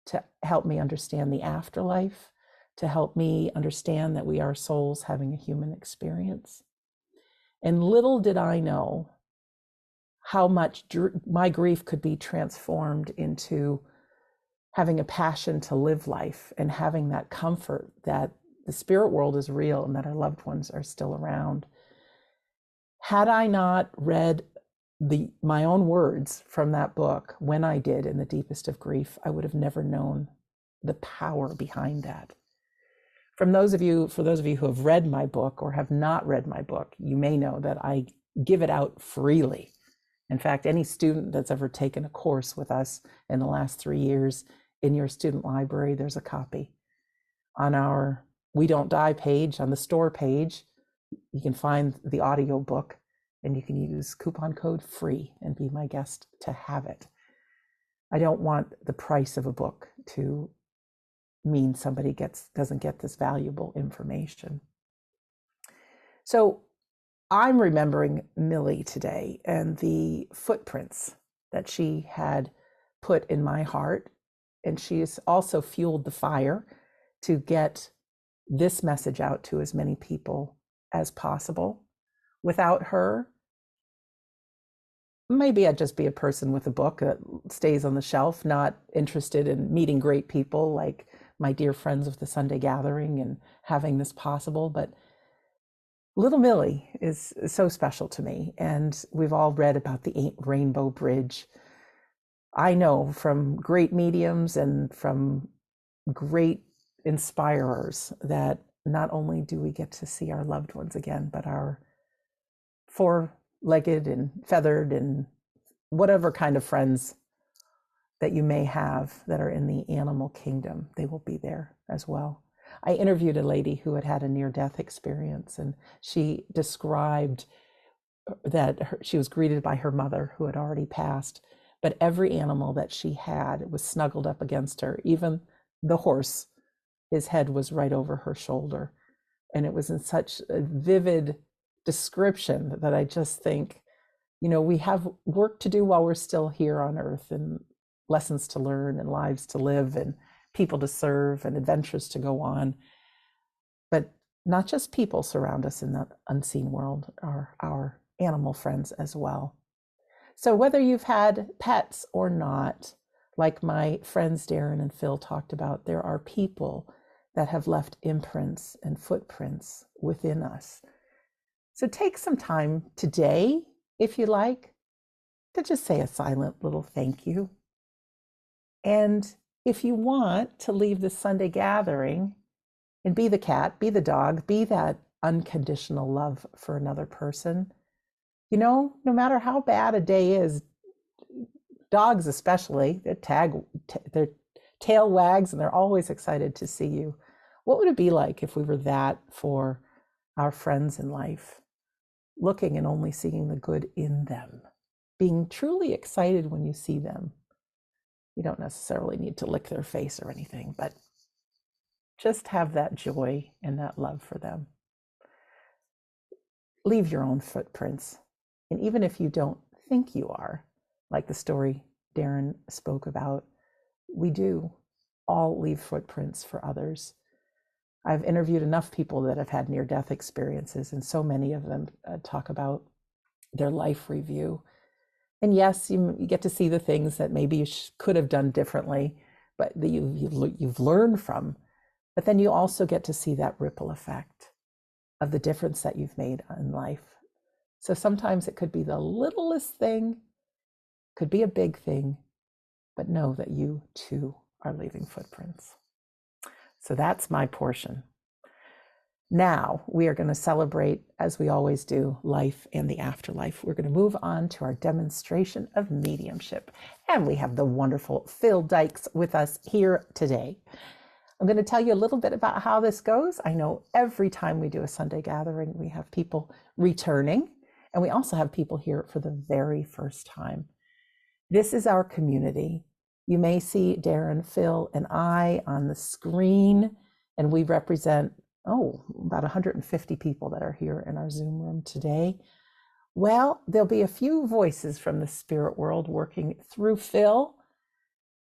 to help me understand the afterlife, to help me understand that we are souls having a human experience. And little did I know how much my grief could be transformed into having a passion to live life and having that comfort that the spirit world is real and that our loved ones are still around. Had I not read my own words from that book when I did in the deepest of grief, I would have never known the power behind that. For those of you who have read my book or have not read my book, you may know that I give it out freely. In fact, any student that's ever taken a course with us in the last 3 years, in your student library, there's a copy. On our We Don't Die page, on the store page, you can find the audio book, and you can use coupon code FREE and be my guest to have it. I don't want the price of a book to mean somebody doesn't get this valuable information. So I'm remembering Millie today and the footprints that she had put in my heart. And she's also fueled the fire to get this message out to as many people as possible. Without her, maybe I'd just be a person with a book that stays on the shelf, not interested in meeting great people like my dear friends of the Sunday Gathering and having this possible. But little Millie is so special to me. And we've all read about the Rainbow Bridge. I know from great mediums and from great inspirers that not only do we get to see our loved ones again, but our four-legged and feathered and whatever kind of friends that you may have that are in the animal kingdom, they will be there as well. I interviewed a lady who had had a near-death experience, and she described that she was greeted by her mother who had already passed, but every animal that she had was snuggled up against her. Even the horse, his head was right over her shoulder. And it was in such a vivid description that I just think, we have work to do while we're still here on earth, and lessons to learn and lives to live and people to serve and adventures to go on. But not just people surround us in the unseen world, are our animal friends as well. So whether you've had pets or not, like my friends Darren and Phil talked about, there are people that have left imprints and footprints within us. So take some time today, if you like, to just say a silent little thank you. And if you want to leave the Sunday gathering and be the cat, be the dog, be that unconditional love for another person, no matter how bad a day is, dogs especially, their tail wags and they're always excited to see you. What would it be like if we were that for our friends in life, looking and only seeing the good in them, being truly excited when you see them? You don't necessarily need to lick their face or anything, but just have that joy and that love for them. Leave your own footprints. And even if you don't think you are, like the story Darren spoke about, we do all leave footprints for others. I've interviewed enough people that have had near-death experiences, and so many of them talk about their life review. And yes, you get to see the things that maybe you could have done differently, but that you've learned from. But then you also get to see that ripple effect of the difference that you've made in life. So sometimes it could be the littlest thing, could be a big thing, but know that you too are leaving footprints. So that's my portion. Now we are going to celebrate, as we always do, life and the afterlife. We're going to move on to our demonstration of mediumship. And we have the wonderful Phil Dykes with us here today. I'm going to tell you a little bit about how this goes. I know every time we do a Sunday gathering, we have people returning, and we also have people here for the very first time. This is our community. You may see Darren, Phil, and I on the screen, and we represent, about 150 people that are here in our Zoom room today. Well, there'll be a few voices from the spirit world working through Phil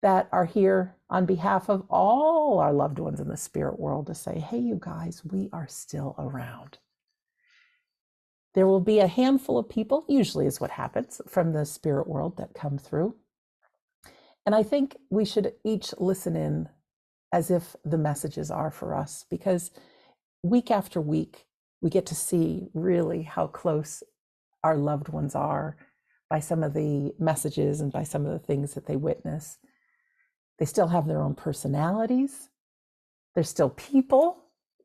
that are here on behalf of all our loved ones in the spirit world to say, hey, you guys, we are still around. There will be a handful of people, usually is what happens, from the spirit world that come through. And I think we should each listen in as if the messages are for us, because week after week, we get to see really how close our loved ones are by some of the messages and by some of the things that they witness. They still have their own personalities. They're still people.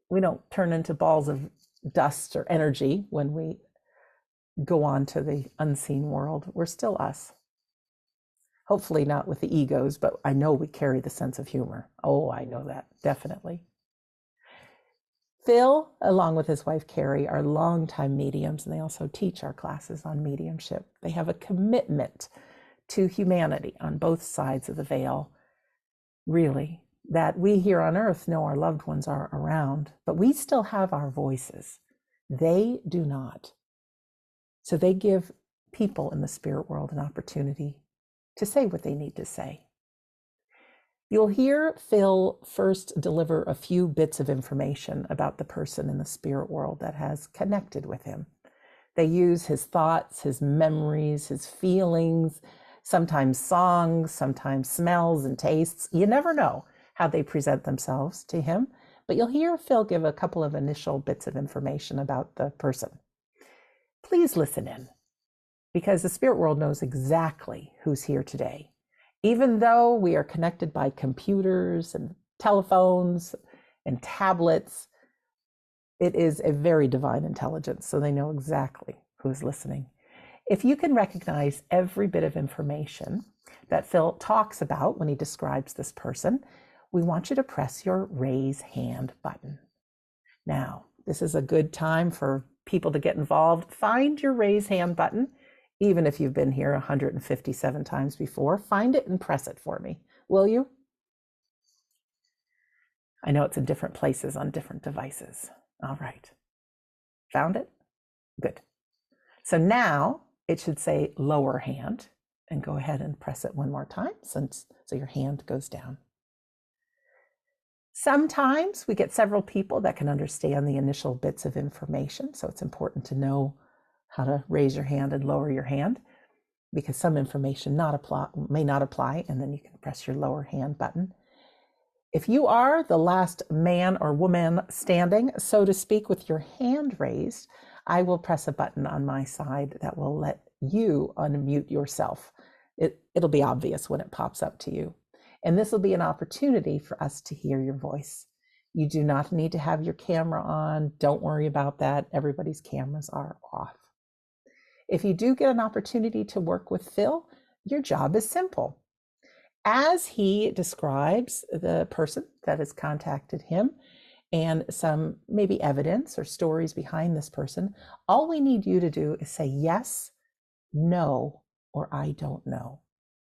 We don't turn into balls of dust or energy when we go on to the unseen world. We're still us. Hopefully not with the egos, but I know we carry the sense of humor. Oh, I know that, definitely. Phil, along with his wife Carrie, are longtime mediums, and they also teach our classes on mediumship. They have a commitment to humanity on both sides of the veil, really, that we here on earth know our loved ones are around, but we still have our voices. They do not. So they give people in the spirit world an opportunity to say what they need to say. You'll hear Phil first deliver a few bits of information about the person in the spirit world that has connected with him. They use his thoughts, his memories, his feelings, sometimes songs, sometimes smells and tastes. You never know how they present themselves to him, but you'll hear Phil give a couple of initial bits of information about the person. Please listen in, because the spirit world knows exactly who's here today. Even though we are connected by computers and telephones and tablets, it is a very divine intelligence, so they know exactly who's listening. If you can recognize every bit of information that Phil talks about when he describes this person, we want you to press your raise hand button. Now, this is a good time for people to get involved. Find your raise hand button. Even if you've been here 157 times before, find it and press it for me, will you? I know it's in different places on different devices. All right. Found it? Good. So now it should say lower hand, and go ahead and press it one more time so your hand goes down. Sometimes we get several people that can understand the initial bits of information, so it's important to know how to raise your hand and lower your hand. because some information may not apply, and then you can press your lower hand button. If you are the last man or woman standing, so to speak, with your hand raised, I will press a button on my side that will let you unmute yourself. It'll be obvious when it pops up to you. And this will be an opportunity for us to hear your voice. You do not need to have your camera on. Don't worry about that. Everybody's cameras are off. If you do get an opportunity to work with Phil, your job is simple. As he describes the person that has contacted him and some maybe evidence or stories behind this person, all we need you to do is say yes, no, or I don't know.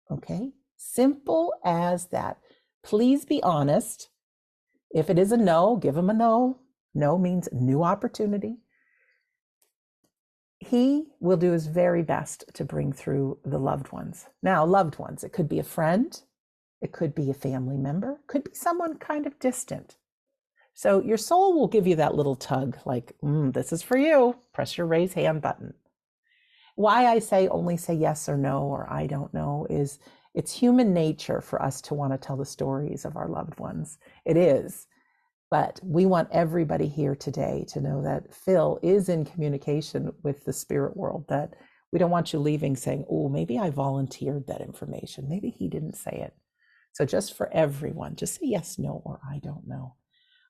Okay? Simple as that. Please be honest. If it is a no, give him a no. No means new opportunity. He will do his very best to bring through the loved ones. Now, loved ones, it could be a friend, it could be a family member, it could be someone kind of distant. So your soul will give you that little tug like, this is for you. Press your raise hand button. Why I say only say yes or no or I don't know is it's human nature for us to want to tell the stories of our loved ones. It is. But we want everybody here today to know that Phil is in communication with the spirit world, that we don't want you leaving saying, oh, maybe I volunteered that information. Maybe he didn't say it. So just for everyone, just say yes, no, or I don't know.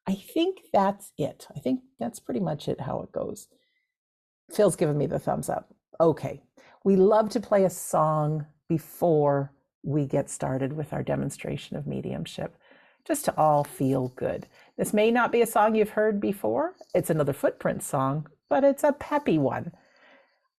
I think that's it. I think that's pretty much it, how it goes. Phil's given me the thumbs up. Okay. We love to play a song before we get started with our demonstration of mediumship, just to all feel good. This may not be a song you've heard before. It's another Footprint song, but it's a peppy one.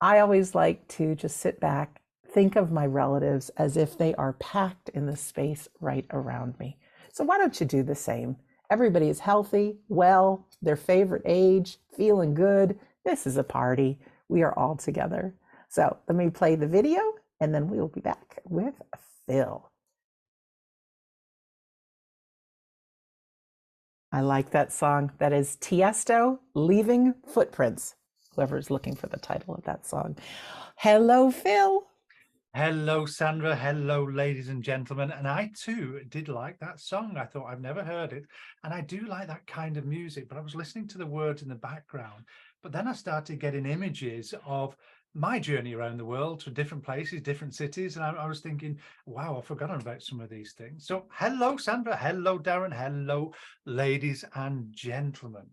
I always like to just sit back, think of my relatives as if they are packed in the space right around me. So why don't you do the same? Everybody is healthy, well, their favorite age, feeling good. This is a party. We are all together. So let me play the video and then we will be back with Phil. I like that song. That is Tiesto, Leaving Footprints, whoever is looking for the title of that song. Hello, Phil. Hello, Sandra. Hello, ladies and gentlemen. And I too did like that song. I thought I've never heard it. And I do like that kind of music, but I was listening to the words in the background. But then I started getting images of my journey around the world to different places, different cities. And I was thinking, wow, I've forgotten about some of these things. So hello, Sandra. Hello, Darren. Hello, ladies and gentlemen.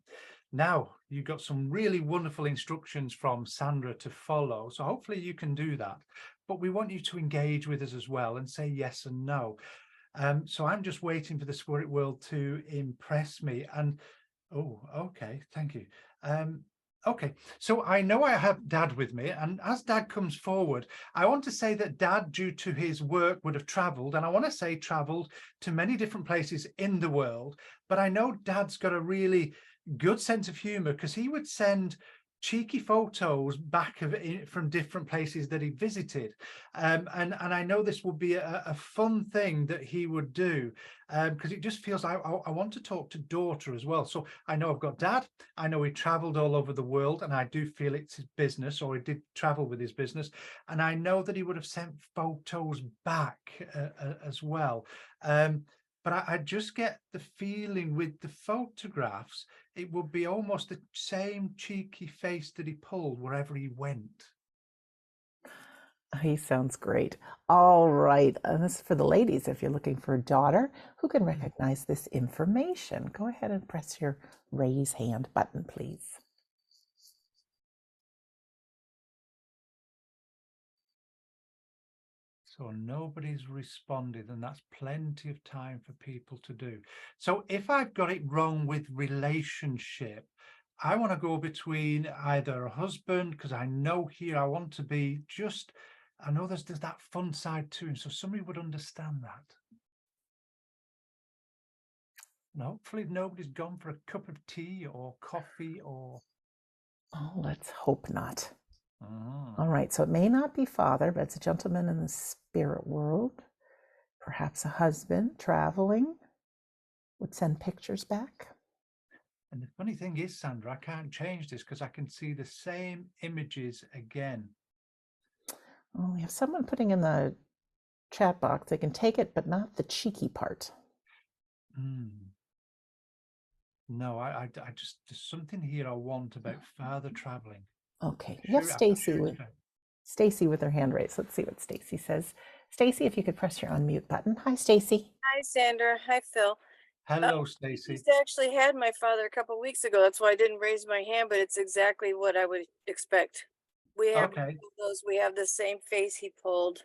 Now, you got some really wonderful instructions from Sandra to follow. So hopefully you can do that. But we want you to engage with us as well and say yes and no. So I'm just waiting for the spirit world to impress me. And, oh, okay, thank you. Okay, so I know I have Dad with me, and as Dad comes forward, I want to say that Dad, due to his work, would have traveled, and I want to say traveled to many different places in the world, but I know Dad's got a really good sense of humor because he would send cheeky photos back of it from different places that he visited, and I know this would be a fun thing that he would do, because it just feels like I want to talk to daughter as well. So I know I've got Dad, I know he traveled all over the world, and I do feel it's his business, or he did travel with his business, and I know that he would have sent photos back as well. But I just get the feeling with the photographs, it would be almost the same cheeky face that he pulled wherever he went. He sounds great. All right. And this is for the ladies. If you're looking for a daughter who can recognize this information, go ahead and press your raise hand button, please. So nobody's responded, and that's plenty of time for people to do. So if I've got it wrong with relationship, I want to go between either a husband, because I know here I want to be just, I know there's that fun side too, so somebody would understand that. And hopefully nobody's gone for a cup of tea or coffee or... Oh, let's hope not. All right, so it may not be father, but it's a gentleman in the spirit world, perhaps a husband traveling, would send pictures back. And the funny thing is, Sandra, I can't change this because I can see the same images again. Oh, we have someone putting in the chat box. They can take it, but not the cheeky part. Mm. No, I just, there's something here I want about further traveling. Okay. Sure, Yes, I'm Stacy. sure it's right. Stacy with her hand raised. Let's see what Stacy says. Stacy, if you could press your unmute button. Hi, Stacy. Hi, Sandra. Hi, Phil. Hello, I Stacy. just actually had my father a couple weeks ago. That's why I didn't raise my hand, but it's exactly what I would expect. We have Okay. those. We have the same face he pulled.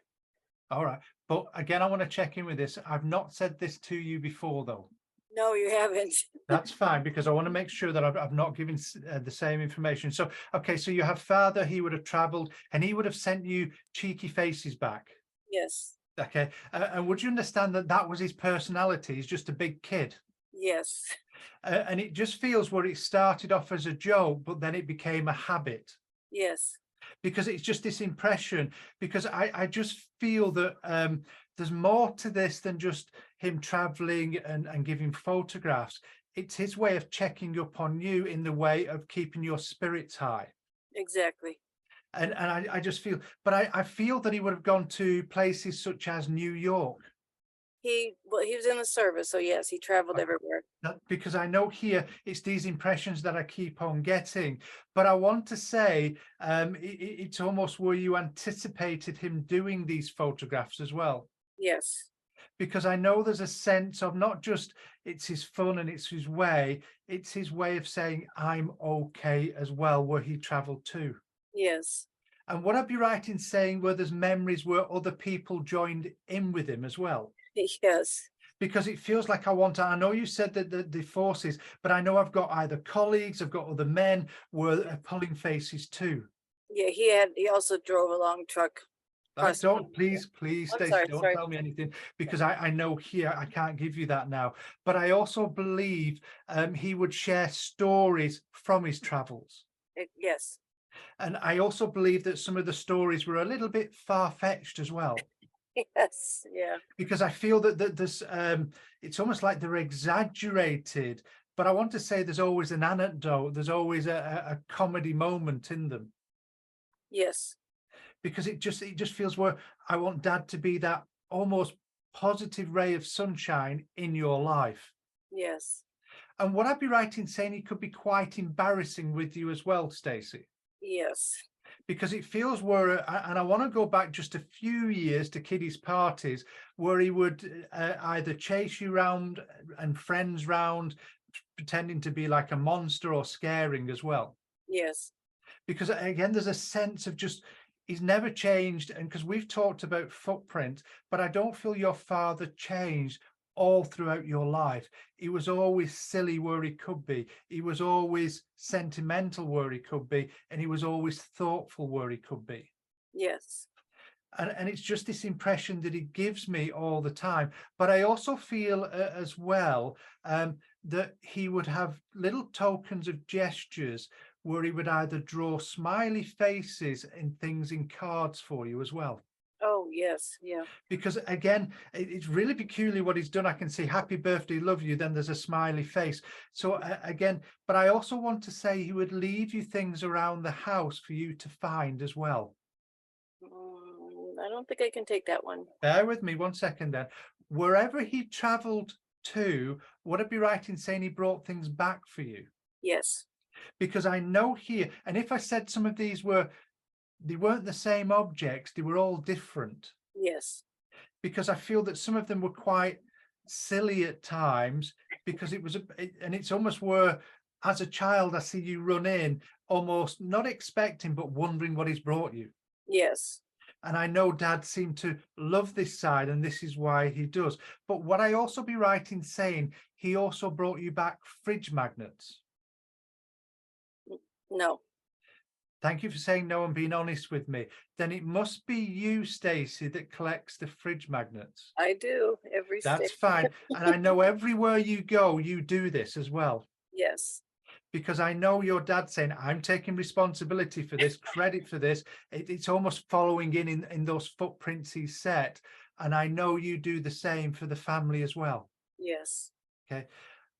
All right. But again, I want to check in with this. I've not said this to you before, though. No, you haven't. That's fine, because I want to make sure that I've not given the same information. So, okay, so you have father, he would have traveled and he would have sent you cheeky faces back. Yes. Okay. And would you understand that that was his personality? He's just a big kid. Yes. And it just feels where it started off as a joke, but then it became a habit. Yes. Because it's just this impression, because I just feel that there's more to this than just him traveling and giving photographs. It's his way of checking up on you in the way of keeping your spirits high. Exactly. And I just feel, but I feel that he would have gone to places such as New York. He was in the service, so yes, he traveled everywhere. Because I know here it's these impressions that I keep on getting, but I want to say it's almost where you anticipated him doing these photographs as well. Yes. Because I know there's a sense of not just it's his fun and it's his way of saying I'm okay as well, where he traveled to. Yes. And would I be right in saying where there's memories where other people joined in with him as well? Yes. Because it feels like I know you said that the forces, but I know I've got either colleagues, I've got other men were pulling faces too. Yeah, he also drove a long truck. Don't please, I'm Stacey, sorry, don't sorry. tell me anything, because I know here I can't give you that now. But I also believe he would share stories from his travels. Yes. And I also believe that some of the stories were a little bit far-fetched as well. Yes. Yeah. Because I feel that there's it's almost like they're exaggerated, but I want to say there's always an anecdote, there's always a comedy moment in them. Yes. Because it just feels where I want Dad to be that almost positive ray of sunshine in your life. Yes. And would I be right in saying he could be quite embarrassing with you as well, Stacey? Yes. Because it feels where, and I want to go back just a few years to kiddies' parties, where he would either chase you round and friends round, pretending to be like a monster or scaring as well. Yes. Because again, there's a sense of just, he's never changed. And because we've talked about footprint, but I don't feel your father changed all throughout your life. He was always silly where he could be. He was always sentimental where he could be. And he was always thoughtful where he could be. Yes. And it's just this impression that he gives me all the time. But I also feel as well that he would have little tokens of gestures where he would either draw smiley faces and things in cards for you as well. Oh, yes. Yeah. Because again, it's really peculiar what he's done. I can see happy birthday, love you, then there's a smiley face. So again, but I also want to say he would leave you things around the house for you to find as well. I don't think I can take that one. Bear with me 1 second then. Wherever he traveled to, would it be right in saying he brought things back for you? Yes. Because I know here, and if I said some of these they weren't the same objects, they were all different. Yes. Because I feel that some of them were quite silly at times, because it was, and it's almost where, as a child, I see you run in, almost not expecting, but wondering what he's brought you. Yes. And I know Dad seemed to love this side, and this is why he does. But would I also be right in saying he also brought you back fridge magnets? No. Thank you for saying no and being honest with me. Then it must be you, Stacey, that collects the fridge magnets. I do every That's state. fine. And I know everywhere you go, you do this as well. Yes. Because I know your dad saying, I'm taking responsibility for this, credit for this. It's almost following in those footprints he's set. And I know you do the same for the family as well. Yes. Okay.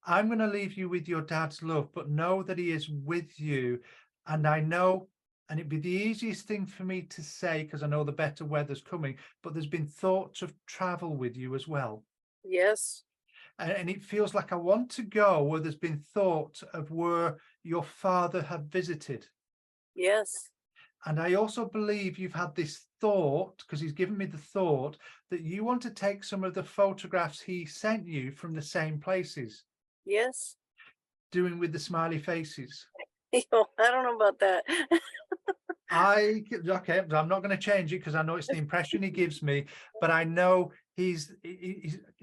I'm going to leave you with your dad's love, but know that he is with you. And I know and it'd be the easiest thing for me to say because I know the better weather's coming, but there's been thoughts of travel with you as well. Yes. And it feels like I want to go where there's been thought of where your father had visited. Yes. And I also believe you've had this thought, because he's given me the thought, that you want to take some of the photographs he sent you from the same places, Yes. doing with the smiley faces. I don't know about that. Okay, I'm not going to change it because I know it's the impression he gives me, but I know he's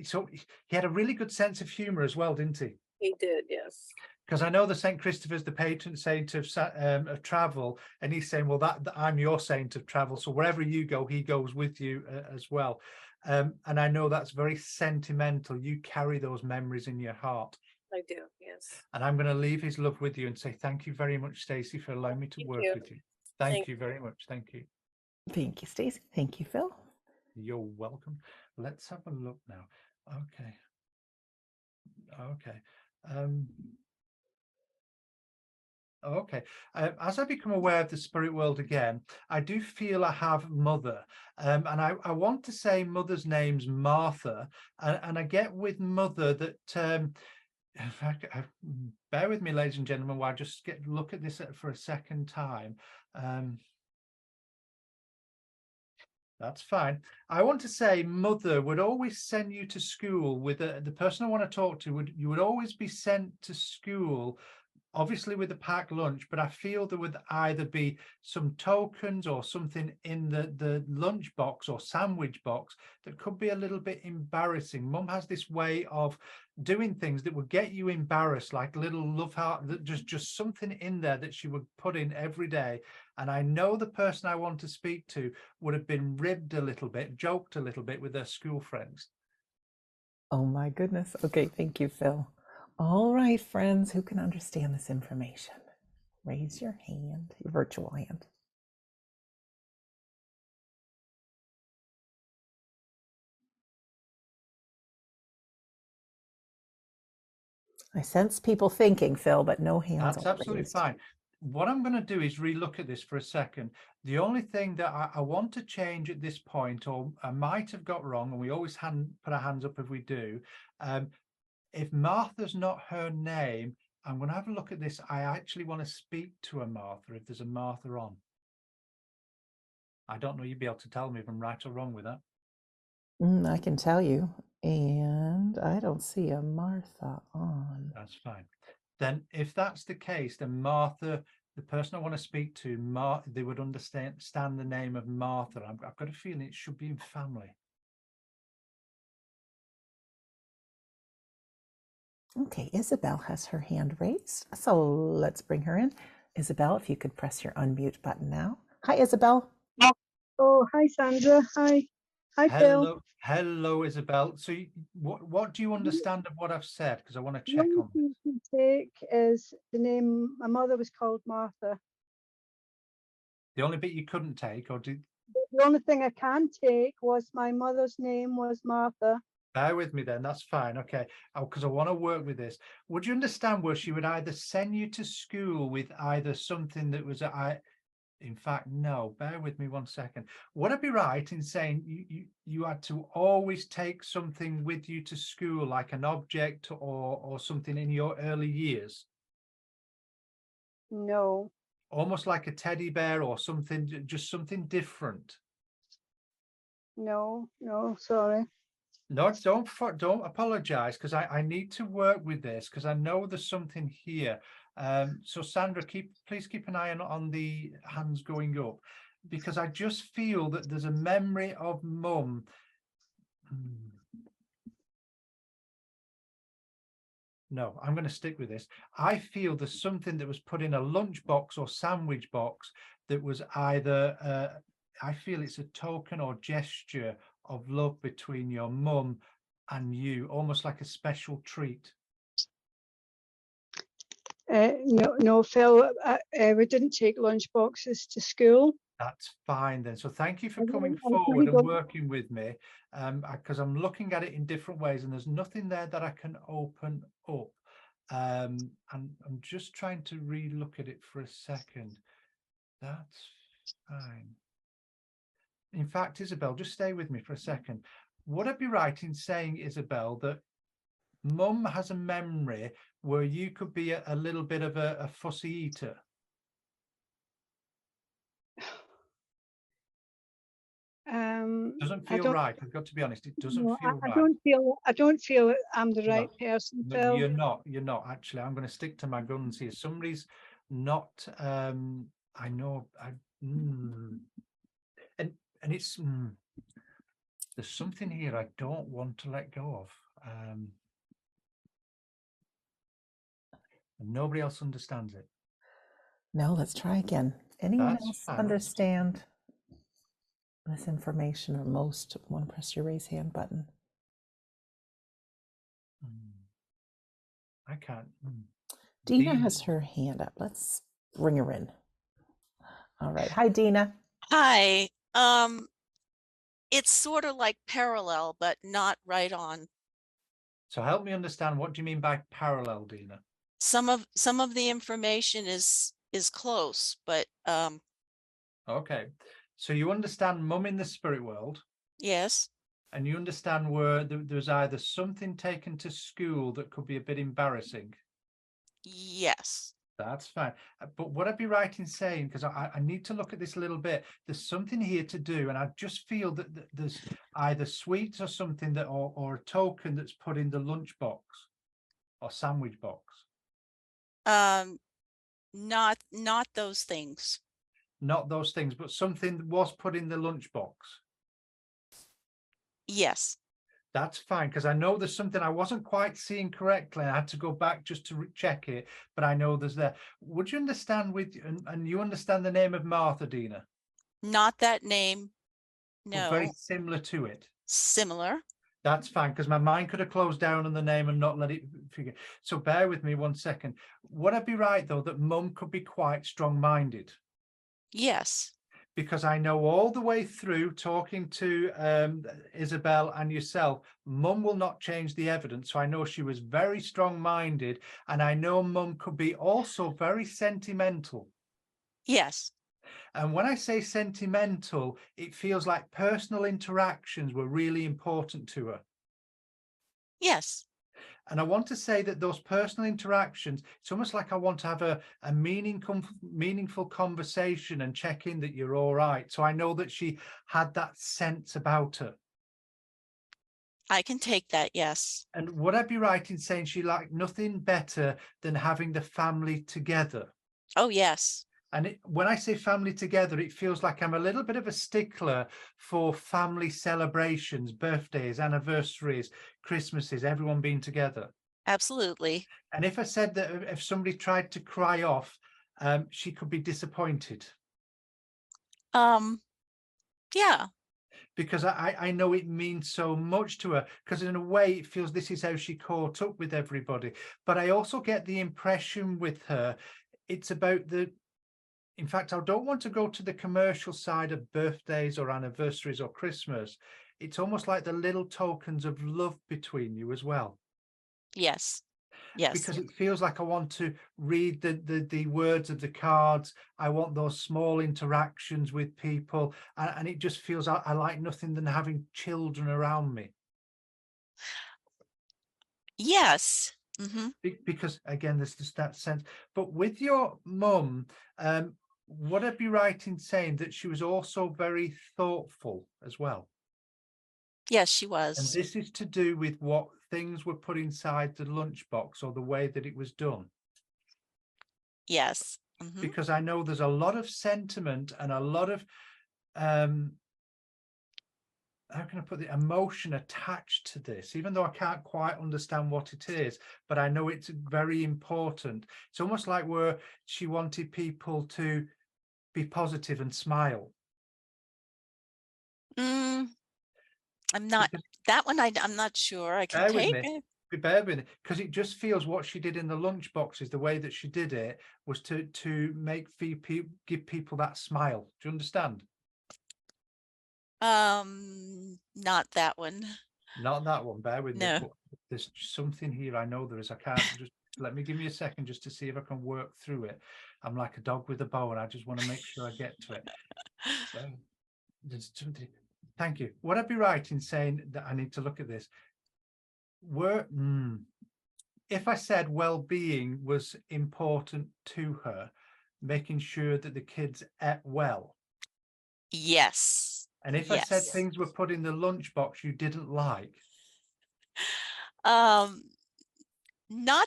so he had a really good sense of humor as well, didn't he? He did, yes. Because I know the St. Christopher's the patron saint of travel, and he's saying, well, that I'm your saint of travel, so wherever you go, he goes with you as well. And I know that's very sentimental. You carry those memories in your heart. I do, yes. And I'm going to leave his love with you and say thank you very much, Stacey, for allowing me to Thank work you. with you. Thank you very much. Thank you. Thank you, Stacey. Thank you, Phil. You're welcome. Let's have a look now. Okay. Okay. As I become aware of the spirit world again, I do feel I have mother, and I want to say mother's name's Martha, and I get with mother that bear with me, ladies and gentlemen, while I just look at this for a second time. That's fine. I want to say mother would always send you to school with the person I want to talk to. You would always be sent to school, obviously with a packed lunch, but I feel there would either be some tokens or something in the lunch box or sandwich box that could be a little bit embarrassing. Mum has this way of doing things that would get you embarrassed, like little love heart, that just something in there that she would put in every day. And I know the person I want to speak to would have been ribbed a little bit, joked a little bit with their school friends. Oh my goodness. Okay, thank you, Phil. All right, friends, who can understand this information? Raise your hand, your virtual hand. I sense people thinking, Phil, but no hands. That's absolutely fine. What I'm going to do is relook at this for a second. The only thing that I want to change at this point, or I might have got wrong, and we always put our hands up if we do, if Martha's not her name, I'm going to have a look at this. I actually want to speak to a Martha if there's a Martha on. I don't know, you'd be able to tell me if I'm right or wrong with that. I can tell you, and I don't see a Martha on. That's fine. Then if that's the case, then Martha, the person I want to speak to, they would understand the name of Martha. I've got a feeling it should be in family. Okay, Isabel has her hand raised, so let's bring her in. Isabel, if you could press your unmute button now. Hi, Isabel. Oh, hi, Sandra. Hi. Hi, Phil. Hello, Isabel. So what do you understand of what I've said? Because I want to check on The only thing you can take is the name. My mother was called Martha. the only bit you couldn't take, or did... The only thing I can take was my mother's name was Martha. Bear with me then, that's fine. Okay, because I want to work with this. Would you understand where she would either send you to school with either something that was in fact, no, bear with me 1 second. Would I be right in saying you had to always take something with you to school, like an object or something in your early years? No. Almost like a teddy bear or something, just something different. No, sorry. No, don't apologize, because I need to work with this, because I know there's something here. So Sandra, please keep an eye on the hands going up, because I just feel that there's a memory of Mum. No, I'm going to stick with this. I feel there's something that was put in a lunchbox or sandwich box that was either, I feel it's a token or gesture of love between your mum and you, almost like a special treat. No, Phil, we didn't take lunch boxes to school. That's fine then. So thank you for coming forward and working with me, because I'm looking at it in different ways and there's nothing there that I can open up. And I'm just trying to re-look at it for a second. That's fine. In fact, Isabel, just stay with me for a second. Would I be right in saying, Isabel, that Mum has a memory where you could be a little bit of a fussy eater? Doesn't I feel don't. right. I've got to be honest. It doesn't No, feel I right. don't feel. I don't feel I'm the No, right person, no, Phil. you're not. You're not. Actually, I'm going to stick to my guns here. Somebody's not. I know. And it's. There's something here I don't want to let go of. And nobody else understands it. No, let's try again. Anyone That's else fine. understand this information, or most? Want to press your raise hand button? I can't. Dina has her hand up. Let's bring her in. All right. Hi, Dina. Hi. It's sort of like parallel, but not right on. So help me understand, what do you mean by parallel, Dina? Some of the information is close, but Okay. So you understand Mum in the spirit world, yes. and you understand where there's either something taken to school that could be a bit embarrassing. Yes. That's fine. But would I be right in saying, because I need to look at this a little bit, there's something here to do, and I just feel that there's either sweets or something that, or a token that's put in the lunchbox or sandwich box. Not those things. Not those things, but something was put in the lunchbox. Yes. That's fine, because I know there's something I wasn't quite seeing correctly. I had to go back just to check it, but I know there's there. Would you understand and you understand the name of Martha, Dina? Not that name. But very No. similar to it. Similar. That's fine, because my mind could have closed down on the name and not let it figure. So bear with me 1 second. Would I be right, though, that Mum could be quite strong-minded? Yes. Because I know all the way through talking to Isabel and yourself, Mum will not change the evidence. So I know she was very strong-minded, and I know Mum could be also very sentimental. Yes. And when I say sentimental, it feels like personal interactions were really important to her. Yes. And I want to say that those personal interactions, it's almost like I want to have a meaningful conversation and check in that you're all right. So I know that she had that sense about her. I can take that. Yes. And would I be right in saying she liked nothing better than having the family together? Oh, yes. And when I say family together, it feels like I'm a little bit of a stickler for family celebrations, birthdays, anniversaries, Christmases, everyone being together. Absolutely. And if I said that if somebody tried to cry off, she could be disappointed. Yeah. Because I know it means so much to her, because in a way it feels this is how she caught up with everybody. But I also get the impression with her, it's about in fact, I don't want to go to the commercial side of birthdays or anniversaries or Christmas. It's almost like the little tokens of love between you as well. Yes. Yes. Because it feels like I want to read the words of the cards. I want those small interactions with people. And it just feels I like nothing than having children around me. Yes. Mm-hmm. Because again, there's just that sense. But with your mum, would I be right in saying that she was also very thoughtful as well? Yes, she And was. this is to do with what things were put inside the lunchbox or the way that it was done. Yes. Mm-hmm. Because I know there's a lot of sentiment and a lot of, how can I put the emotion attached to this, even though I can't quite understand what it is, but I know it's very important. It's almost like where she wanted people to be positive and smile. I'm not that one. I'm not sure. I can take it. Bear with me, because it just feels what she did in the lunchbox is the way that she did it was to make give people that smile. Do you understand? Not that one. Not that one. Bear with me. No. But there's something here. I know there is. I can't just give me a second just to see if I can work through it. I'm like a dog with a bone. I just want to make sure I get to it. So there's something. Thank you. Would I be right in saying that I need to look at this? If I said well-being was important to her, making sure that the kids ate well. Yes. And if I said things were put in the lunchbox you didn't like. Not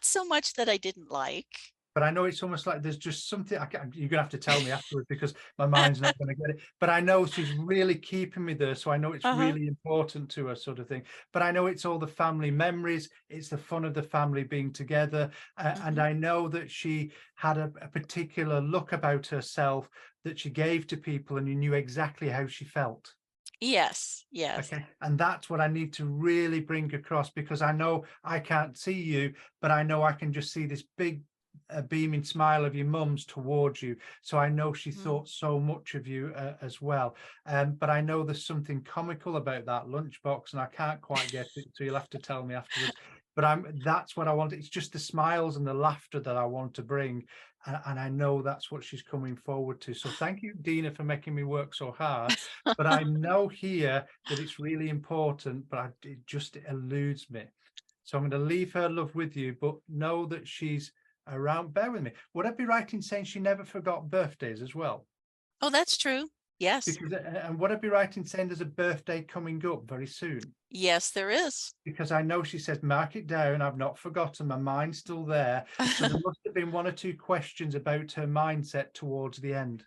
so much that I didn't like. But I know it's almost like there's just something you're gonna have to tell me afterwards because my mind's not going to get it. But I know she's really keeping me there, so I know it's really important to her, sort of thing. But I know it's all the family memories, it's the fun of the family being together, and I know that she had a particular look about herself that she gave to people, and you knew exactly how she felt. Yes. Okay, and that's what I need to really bring across, because I know I can't see you, but I know I can just see this big beaming smile of your mum's towards you. So I know she thought so much of you as well. But I know there's something comical about that lunchbox, and I can't quite get it, so you'll have to tell me afterwards. But that's what I want. It's just the smiles and the laughter that I want to bring. And I know that's what she's coming forward to. So thank you, Dina, for making me work so hard. But I know here that it's really important, but it just eludes me. So I'm going to leave her love with you, but know that she's around. Bear with me. Would I be right in saying she never forgot birthdays as well? Oh, that's true. Yes. Because, and would I be right in saying there's a birthday coming up very soon? Yes, there is. Because I know she says, mark it down. I've not forgotten. My mind's still there. So there must have been 1 or 2 questions about her mindset towards the end.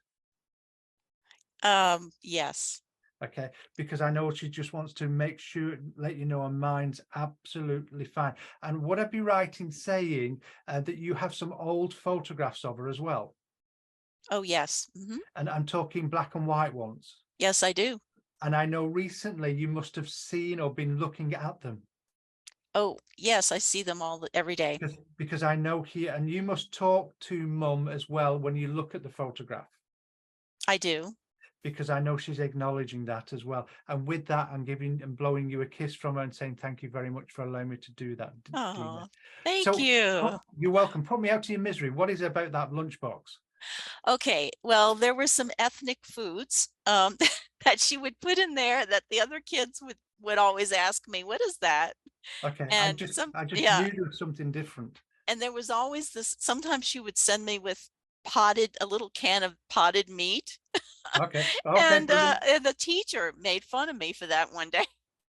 Yes. Okay, because I know she just wants to make sure, let you know her mind's absolutely fine. And would I be right in saying that you have some old photographs of her as well? Oh, yes. And I'm talking black and white ones. Yes, I do. And I know recently you must have seen or been looking at them. Oh, yes, I see them every day. Because I know here, and you must talk to Mum as well when you look at the photograph. I do. Because I know she's acknowledging that as well. And with that, I'm giving and blowing you a kiss from her and saying thank you very much for allowing me to do that. Oh, thank you. You're welcome. Put me out of your misery. What is it about that lunchbox? Okay, well, there were some ethnic foods that she would put in there that the other kids would always ask me, what is that? Okay, and I just knew there was something different. And there was always this, sometimes she would send me with a little can of potted meat. Okay. And the teacher made fun of me for that one day.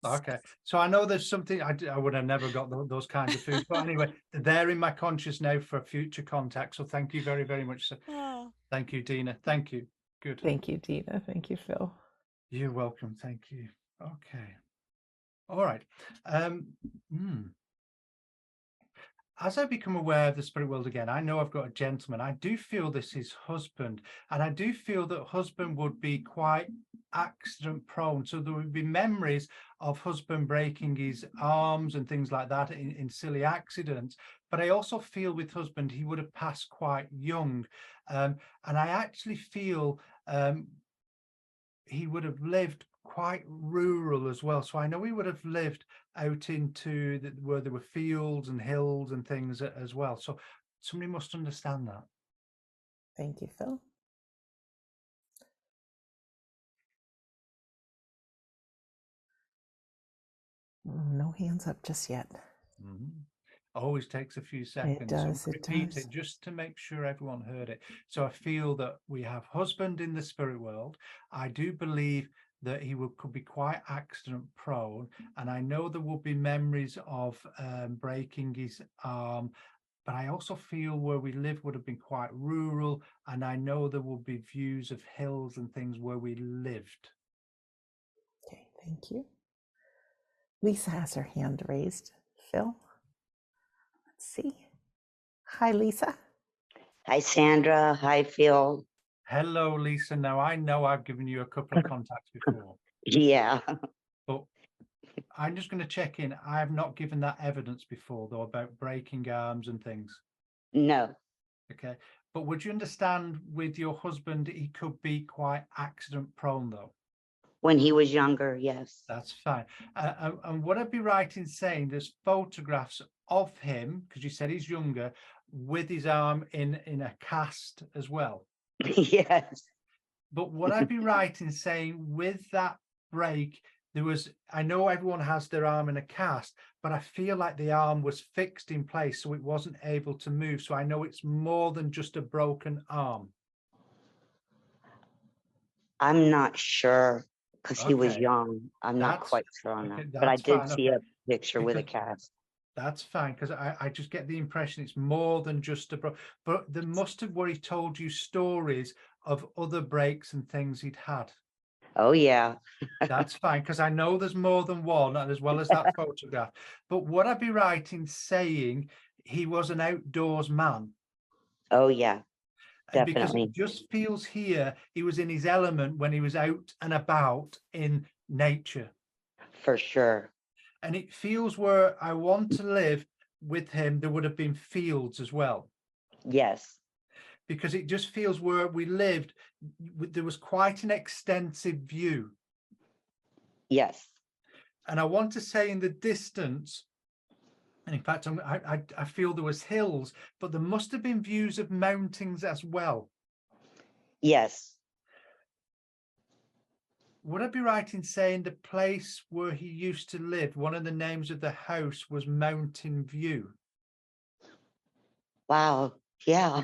Okay, so I know there's something I would have never got those kinds of foods, but anyway, they're in my conscious now for future contact. So thank you very, very much. Oh. Thank you, Dina. Thank you. Good. Thank you, Dina. Thank you, Phil. You're welcome. Thank you. Okay. All right. As I become aware of the spirit world again, I know I've got a gentleman. I do feel this is husband, and I do feel that husband would be quite accident prone. So there would be memories of husband breaking his arms and things like that in silly accidents. But I also feel with husband, he would have passed quite young. And I actually feel he would have lived quite rural as well. So I know he would have lived out into where there were fields and hills and things as well. So somebody must understand that. Thank you, Phil. No hands up just yet. Always takes a few seconds. It does. So repeat it just to make sure everyone heard it. So I feel that we have husband in the spirit world. I do believe that he could be quite accident prone, and I know there will be memories of breaking his arm, but I also feel where we live would have been quite rural, and I know there will be views of hills and things where we lived. Okay, thank you. Lisa has her hand raised. Phil, let's see. Hi, Lisa. Hi, Sandra. Hi, Phil. Hello, Lisa. Now, I know I've given you a couple of contacts before. Yeah. But I'm just going to check in. I have not given that evidence before, though, about breaking arms and things. No. Okay. But would you understand with your husband, he could be quite accident prone, though? When he was younger, yes. That's fine. And would I be right in saying there's photographs of him, because you said he's younger, with his arm in a cast as well. Yes. But would I be right in saying with that break, there was, I know everyone has their arm in a cast, but I feel like the arm was fixed in place, so it wasn't able to move. So I know it's more than just a broken arm. I'm not sure because he was Okay. young. I'm not That's quite sure on okay, that, but I that's did fine. see Okay. a picture with a Because cast. that's fine, because I just get the impression it's more than just a but there must have, where he told you stories of other breaks and things he'd had. Oh, yeah. That's fine, because I know there's more than one, and as well as that photograph. But would I be right in saying he was an outdoors man? Oh, yeah. Because it Definitely. just feels here he was in his element when he was out and about in nature. For sure. And it feels where I want to live with him, there would have been fields as well. Yes. Because it just feels where we lived, there was quite an extensive view. Yes. And I want to say in the distance, and in fact, I feel there was hills, but there must have been views of mountains as well. Yes. Would I be right in saying the place where he used to live, one of the names of the house was Mountain View? Wow. Yeah.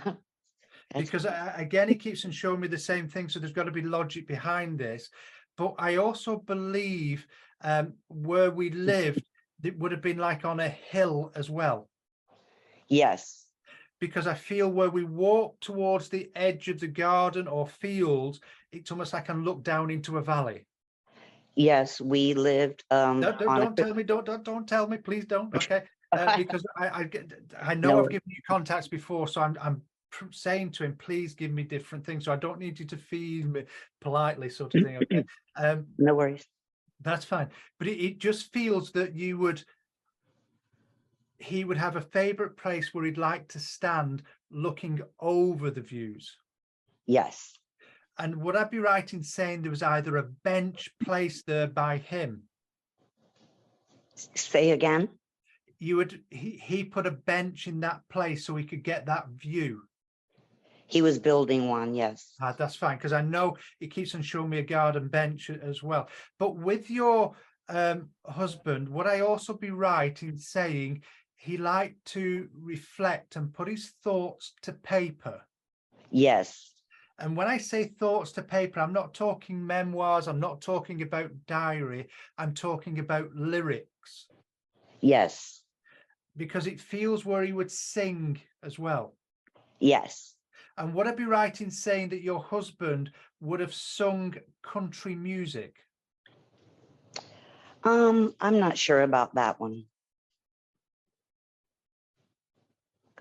That's, Because again, he keeps on showing me the same thing, so there's got to be logic behind this. But I also believe where we lived, it would have been like on a hill as well. yes. Because I feel where we walk towards the edge of the garden or fields, it's almost like I can look down into a valley. Yes. We lived No, on a don't tell me, don't tell me, please don't. Okay, because I know no. I've given you contacts before, so I'm saying to him, please give me different things. So I don't need you to feed me politely, sort of thing. Okay, No worries. that's fine. But it just feels that he would have a favorite place where he'd like to stand looking over the views. Yes. And would I be right in saying there was either a bench placed there by him? Say again. He put a bench in that place so he could get that view. He was building one. Yes. That's fine, because I know it keeps on showing me a garden bench as well. But with your husband, would I also be right in saying he liked to reflect and put his thoughts to paper? Yes. And when I say thoughts to paper, I'm not talking memoirs, I'm not talking about diary, I'm talking about lyrics. Yes. Because it feels where he would sing as well. Yes. And would I be right in saying that your husband would have sung country music? I'm not sure about that one.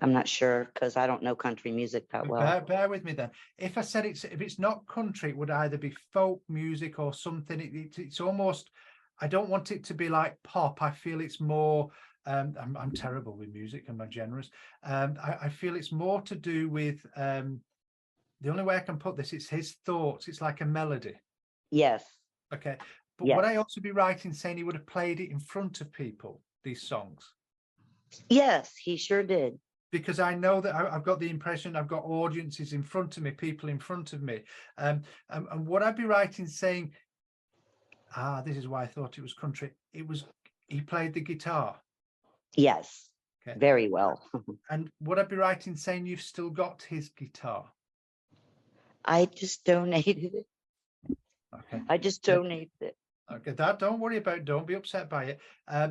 I'm not sure because I don't know country music that well. Bear with me then. If I said if it's not country, it would either be folk music or something. It's almost, I don't want it to be like pop. I feel it's more, I'm terrible with music, I'm not generous. I feel it's more to do with, the only way I can put this, it's his thoughts. It's like a melody. Yes. Okay. But Yes. would I also be right in saying he would have played it in front of people, these songs? Yes, he sure did. Because I know that I've got the impression I've got audiences in front of me, people in front of me. And would I be right in saying, this is why I thought it was country. He played the guitar. Yes. Okay. Very well. And would I be right in saying you've still got his guitar? I just donated it. Okay. I just donated it. Okay, that don't worry about it. Don't be upset by it,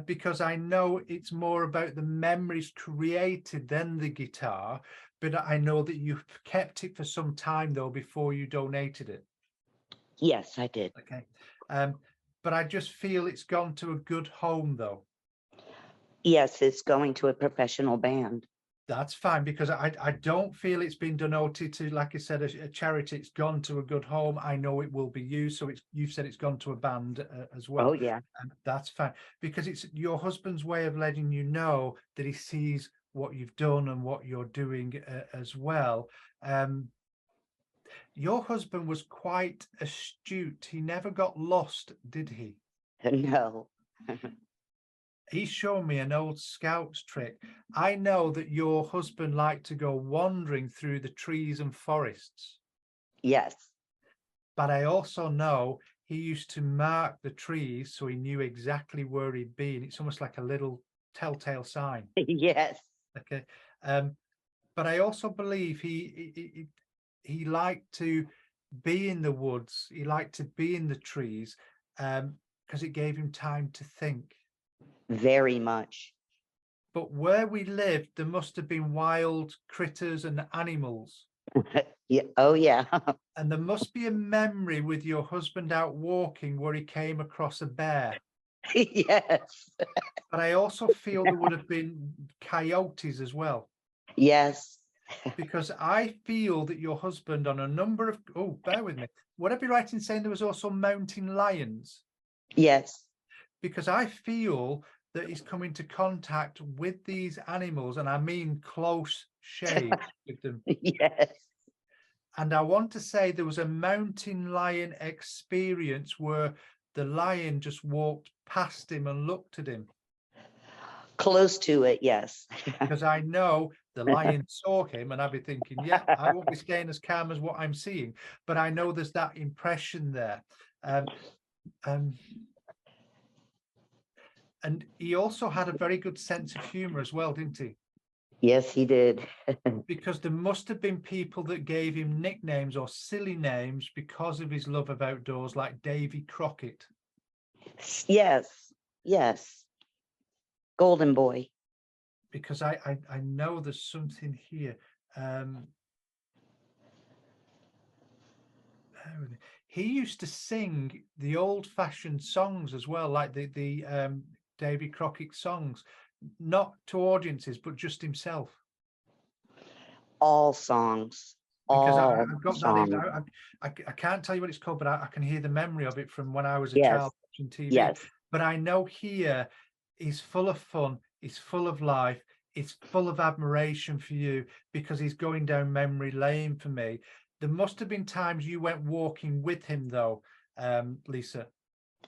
because I know it's more about the memories created than the guitar. But I know that you've kept it for some time though before you donated it. Yes, I did. Okay, but I just feel it's gone to a good home though. Yes, it's going to a professional band. That's fine, because I don't feel it's been donated to, like I said, a charity. It's gone to a good home. I know it will be used. So you've said it's gone to a band as well. Oh, yeah. And that's fine, because it's your husband's way of letting you know that he sees what you've done and what you're doing as well. Your husband was quite astute. He never got lost, did he? No. He's shown me an old Scouts trick. I know that your husband liked to go wandering through the trees and forests, Yes. but I also know he used to mark the trees so he knew exactly where he'd been. It's almost like a little telltale sign. Yes. Okay. But I also believe he liked to be in the woods. He liked to be in the trees because it gave him time to think. Very much. But where we lived, there must have been wild critters and animals. Yeah. Oh, yeah. And there must be a memory with your husband out walking where he came across a bear. Yes. But I also feel there would have been coyotes as well. Yes. Because I feel that your husband on a number of, oh, bear with me. Would I be right in saying there was also mountain lions? Yes. Because I feel that he's come into contact with these animals, and I mean close shave with them. Yes. And I want to say there was a mountain lion experience where the lion just walked past him and looked at him. Close to it. Yes. Because I know the lion saw him, and I'd be thinking, yeah, I won't be staying as calm as what I'm seeing. But I know there's that impression there. And he also had a very good sense of humor as well, didn't he? Yes, he did. Because there must have been people that gave him nicknames or silly names because of his love of outdoors, like Davy Crockett. Yes. Yes. Golden Boy. Because I know there's something here. He used to sing the old-fashioned songs as well, like the Davy Crockett songs, not to audiences, but just himself. All songs. Because All I've got songs. that. I can't tell you what it's called, but I can hear the memory of it from when I was a Yes. child watching TV. Yes. But I know here he's full of fun. He's full of life. He's full of admiration for you because he's going down memory lane for me. There must have been times you went walking with him, though, Lisa.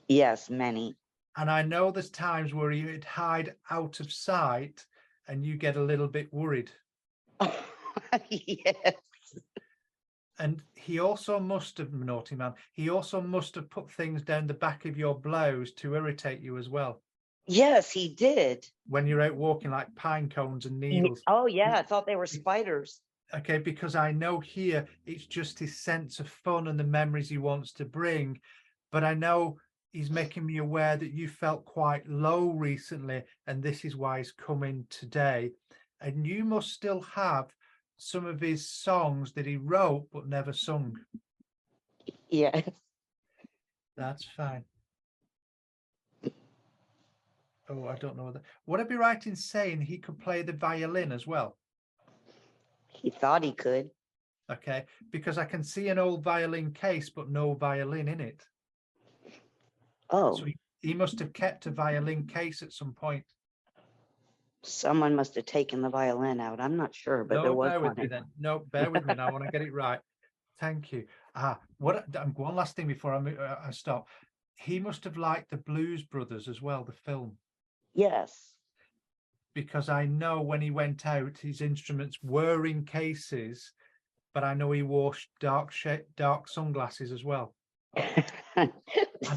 Yes, many. And I know there's times where he'd hide out of sight and you get a little bit worried. Yes. And he also must have, naughty man, he also must have put things down the back of your blouse to irritate you as well. Yes, he did. When you're out walking, like pine cones and needles. Oh, yeah. I thought they were spiders. Okay, because I know here it's just his sense of fun and the memories he wants to bring. But I know he's making me aware that you felt quite low recently, and this is why he's coming today. And you must still have some of his songs that he wrote but never sung. Yes. That's fine. Oh, I don't know that. Would I be right in saying he could play the violin as well? He thought he could. Okay, because I can see an old violin case but no violin in it. Oh, So he must have kept a violin case at some point. someone must have taken the violin out. I'm not sure, but there No, was bear with one. me then. No, bear with me now. I want to get it right. Thank you. One last thing before I stop. He must have liked the Blues Brothers as well, the film. Yes. Because I know when he went out, his instruments were in cases, but I know he wore dark sunglasses as well. And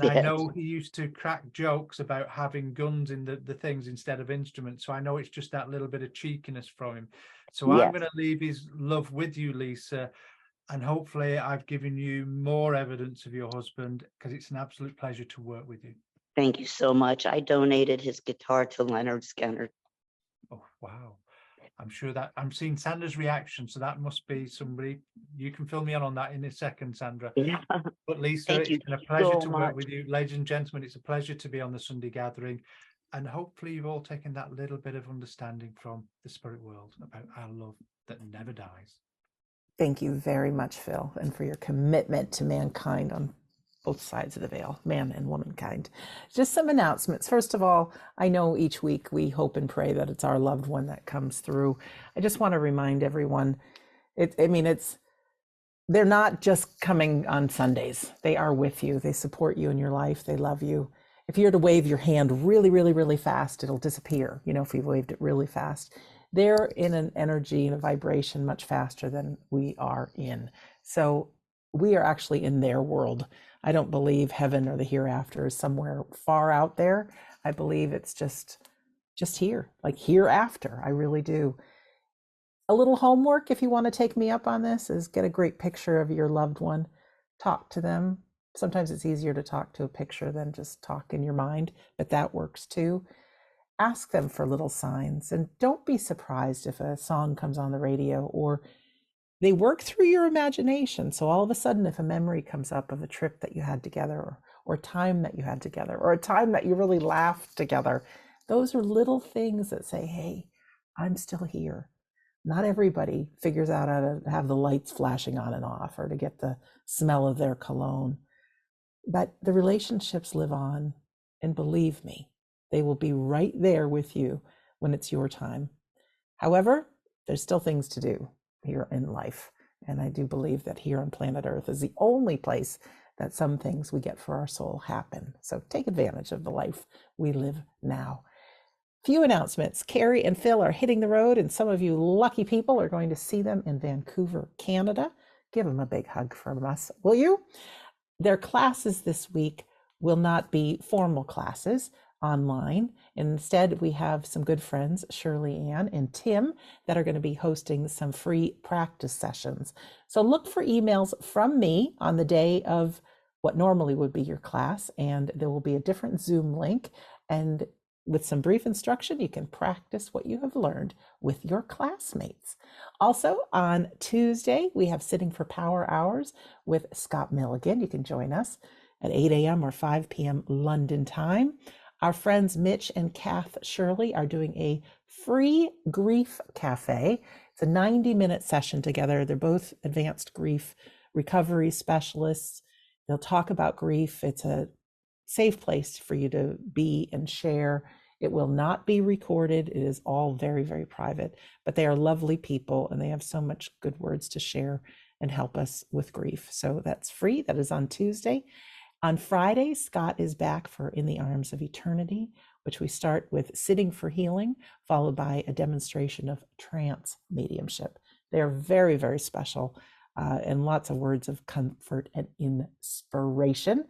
I Yes. know he used to crack jokes about having guns in the things instead of instruments. So I know it's just that little bit of cheekiness from him. So Yes. I'm going to leave his love with you, Lisa. And hopefully I've given you more evidence of your husband, because it's an absolute pleasure to work with you. Thank you so much. I donated his guitar to Leonard Skinner. Oh, wow. I'm sure that I'm seeing Sandra's reaction. So that must be somebody. You can fill me in on that in a second, Sandra. Yeah. But Lisa, Thank it's you been a pleasure so to work much. with you. Ladies and gentlemen, it's a pleasure to be on the Sunday gathering. And hopefully you've all taken that little bit of understanding from the spirit world about our love that never dies. Thank you very much, Phil, and for your commitment to mankind on both sides of the veil, man and womankind. Just some announcements. First of all, I know each week we hope and pray that it's our loved one that comes through. I just want to remind everyone, they're not just coming on Sundays. They are with you. They support you in your life. They love you. If you were to wave your hand really, really, really fast, it'll disappear. You know, if we waved it really fast, they're in an energy and a vibration much faster than we are in. So we are actually in their world. I don't believe heaven or the hereafter is somewhere far out there. I believe it's just here, like hereafter. I really do. A little homework, if you want to take me up on this, is get a great picture of your loved one, talk to them. Sometimes it's easier to talk to a picture than just talk in your mind, but that works too. Ask them for little signs, and don't be surprised if a song comes on the radio or they work through your imagination. So all of a sudden, if a memory comes up of a trip that you had together, or a time that you had together, or a time that you really laughed together, those are little things that say, hey, I'm still here. Not everybody figures out how to have the lights flashing on and off or to get the smell of their cologne. But the relationships live on, and believe me, they will be right there with you when it's your time. However, there's still things to do here in life. And I do believe that here on planet Earth is the only place that some things we get for our soul happen. So take advantage of the life we live now. Few announcements. Carrie and Phil are hitting the road, and some of you lucky people are going to see them in Vancouver, Canada. Give them a big hug from us, will you? Their classes this week will not be formal classes online. Instead, we have some good friends, Shirley Ann and Tim, that are going to be hosting some free practice sessions. So look for emails from me on the day of what normally would be your class, and there will be a different Zoom link, and with some brief instruction, you can practice what you have learned with your classmates. Also, on Tuesday, we have Sitting for Power Hours with Scott Milligan. You can join us at 8 a.m. or 5 p.m. London time. Our friends Mitch and Kath Shirley are doing a free grief cafe. It's a 90-minute session together. They're both advanced grief recovery specialists. They'll talk about grief. It's a safe place for you to be and share. It will not be recorded. It is all very, very private, but they are lovely people and they have so much good words to share and help us with grief. So that's free. That is on Tuesday. On Friday, Scott is back for In the Arms of Eternity, which we start with Sitting for Healing, followed by a demonstration of trance mediumship. They are very, very special and lots of words of comfort and inspiration.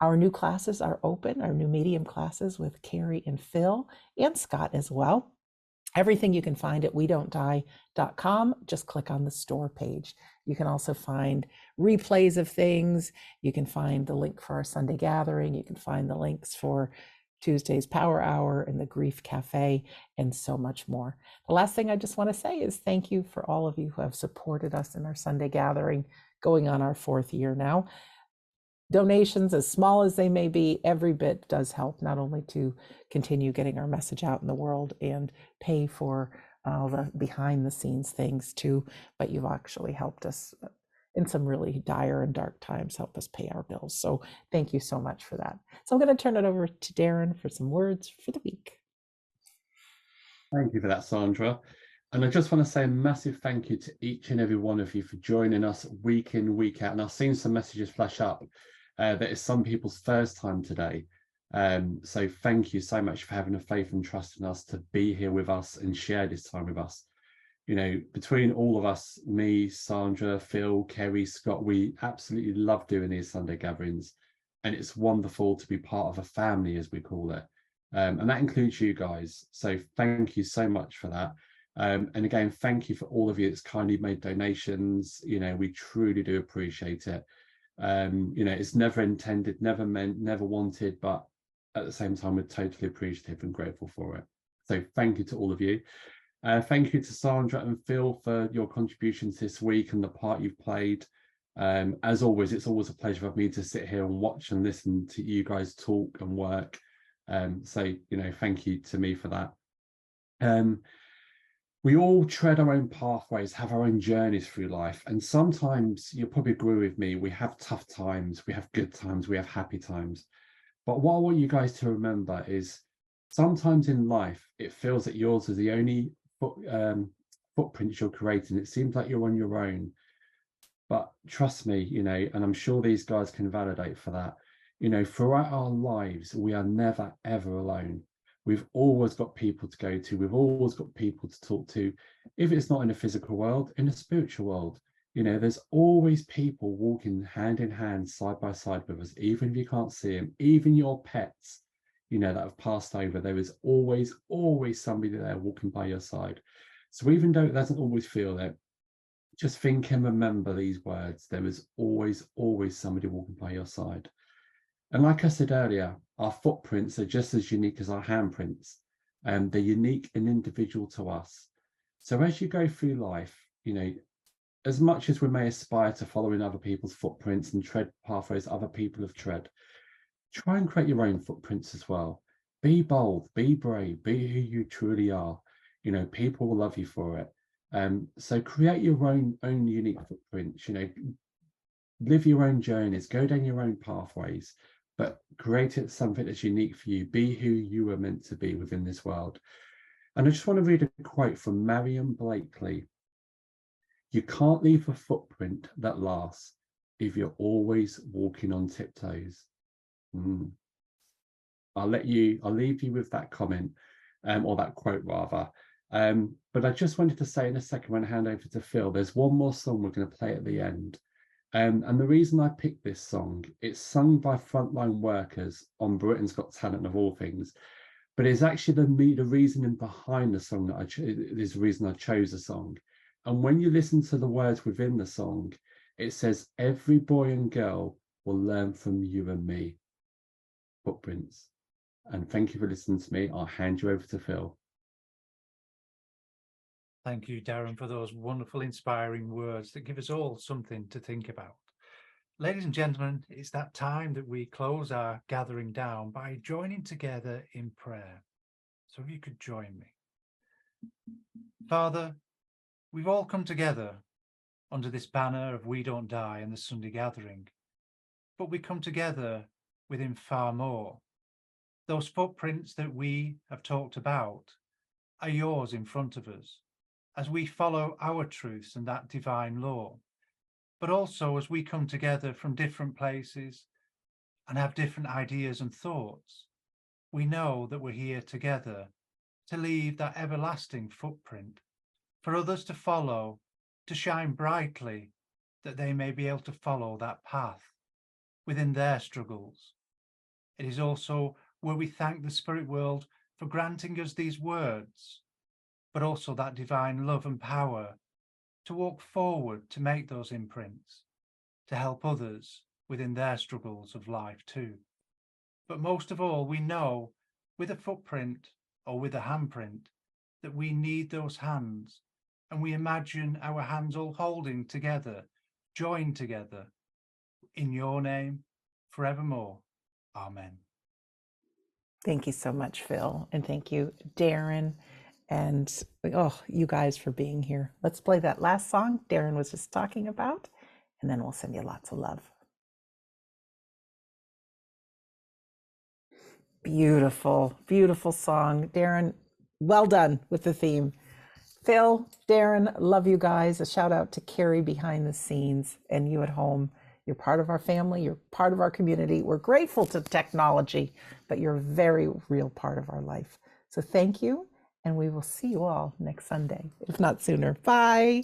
Our new classes are open, our new medium classes with Carrie and Phil and Scott as well. Everything you can find at wedon'tdie.com. Just click on the store page. You can also find replays of things. You can find the link for our Sunday gathering. You can find the links for Tuesday's Power Hour and the Grief Cafe and so much more. The last thing I just want to say is thank you for all of you who have supported us in our Sunday gathering, going on our 4th year now. Donations, as small as they may be, every bit does help, not only to continue getting our message out in the world and pay for all the behind the scenes things too, but you've actually helped us in some really dire and dark times, help us pay our bills. So thank you so much for that. So I'm going to turn it over to Darren for some words for the week. Thank you for that, Sandra. And I just want to say a massive thank you to each and every one of you for joining us week in, week out. And I've seen some messages flash up that is some people's first time today. So thank you so much for having a faith and trust in us to be here with us and share this time with us. You know, between all of us, me, Sandra, Phil, Kerry, Scott, we absolutely love doing these Sunday gatherings. And it's wonderful to be part of a family, as we call it. And that includes you guys. So thank you so much for that. And again, thank you for all of you that's kindly made donations. You know, we truly do appreciate it. You know, it's never intended, never meant, never wanted, but at the same time, we're totally appreciative and grateful for it. So thank you to all of you. Thank you to Sandra and Phil for your contributions this week and the part you've played. As always, it's always a pleasure for me to sit here and watch and listen to you guys talk and work. So, you know, thank you to me for that. We all tread our own pathways, have our own journeys through life. And sometimes you'll probably agree with me, we have tough times, we have good times, we have happy times. But what I want you guys to remember is sometimes in life, it feels that yours is the only footprint you're creating. It seems like you're on your own. But trust me, you know, and I'm sure these guys can validate for that. Throughout our lives, we are never, ever alone. We've always got people to go to. We've always got people to talk to. If it's not in a physical world, in a spiritual world, there's always people walking hand in hand, side by side with us, even if you can't see them, even your pets, that have passed over. There is always, always somebody there walking by your side. So even though it doesn't always feel that, just think and remember these words. There is always, always somebody walking by your side. And like I said earlier, our footprints are just as unique as our handprints. They're unique and individual to us. So as you go through life, as much as we may aspire to follow in other people's footprints and tread pathways other people have tread, try and create your own footprints as well. Be bold, be brave, be who you truly are. People will love you for it. So create your own unique footprints, live your own journeys, go down your own pathways, but create it something that's unique for you. Be who you are meant to be within this world. And I just want to read a quote from Marion Blakely. You can't leave a footprint that lasts if you're always walking on tiptoes. I'll leave you with that comment, or that quote rather. But I just wanted to say in a second, when I hand over to Phil, there's one more song we're going to play at the end. And the reason I picked this song, it's sung by frontline workers on Britain's Got Talent of all things, but it's actually the reasoning behind the song that is the reason I chose the song. And when you listen to the words within the song, it says, every boy and girl will learn from you and me. Footprints. And thank you for listening to me. I'll hand you over to Phil. Thank you, Darren, for those wonderful, inspiring words that give us all something to think about. Ladies and gentlemen, it's that time that we close our gathering down by joining together in prayer. So if you could join me. Father, we've all come together under this banner of We Don't Die and the Sunday gathering, but we come together within far more. Those footprints that we have talked about are yours in front of us, as we follow our truths and that divine law, but also as we come together from different places and have different ideas and thoughts, we know that we're here together to leave that everlasting footprint for others to follow, to shine brightly, that they may be able to follow that path within their struggles. It is also where we thank the spirit world for granting us these words, but also that divine love and power to walk forward, to make those imprints, to help others within their struggles of life too. But most of all, we know with a footprint or with a handprint that we need those hands, and we imagine our hands all holding together, joined together, in your name, forevermore. Amen. Thank you so much, Phil. And thank you, Darren. And you guys for being here. Let's play that last song Darren was just talking about, and then we'll send you lots of love. Beautiful, beautiful song. Darren, well done with the theme. Phil, Darren, love you guys. A shout out to Carrie behind the scenes and you at home. You're part of our family. You're part of our community. We're grateful to technology, but you're a very real part of our life. So thank you. And we will see you all next Sunday, if not sooner. Bye.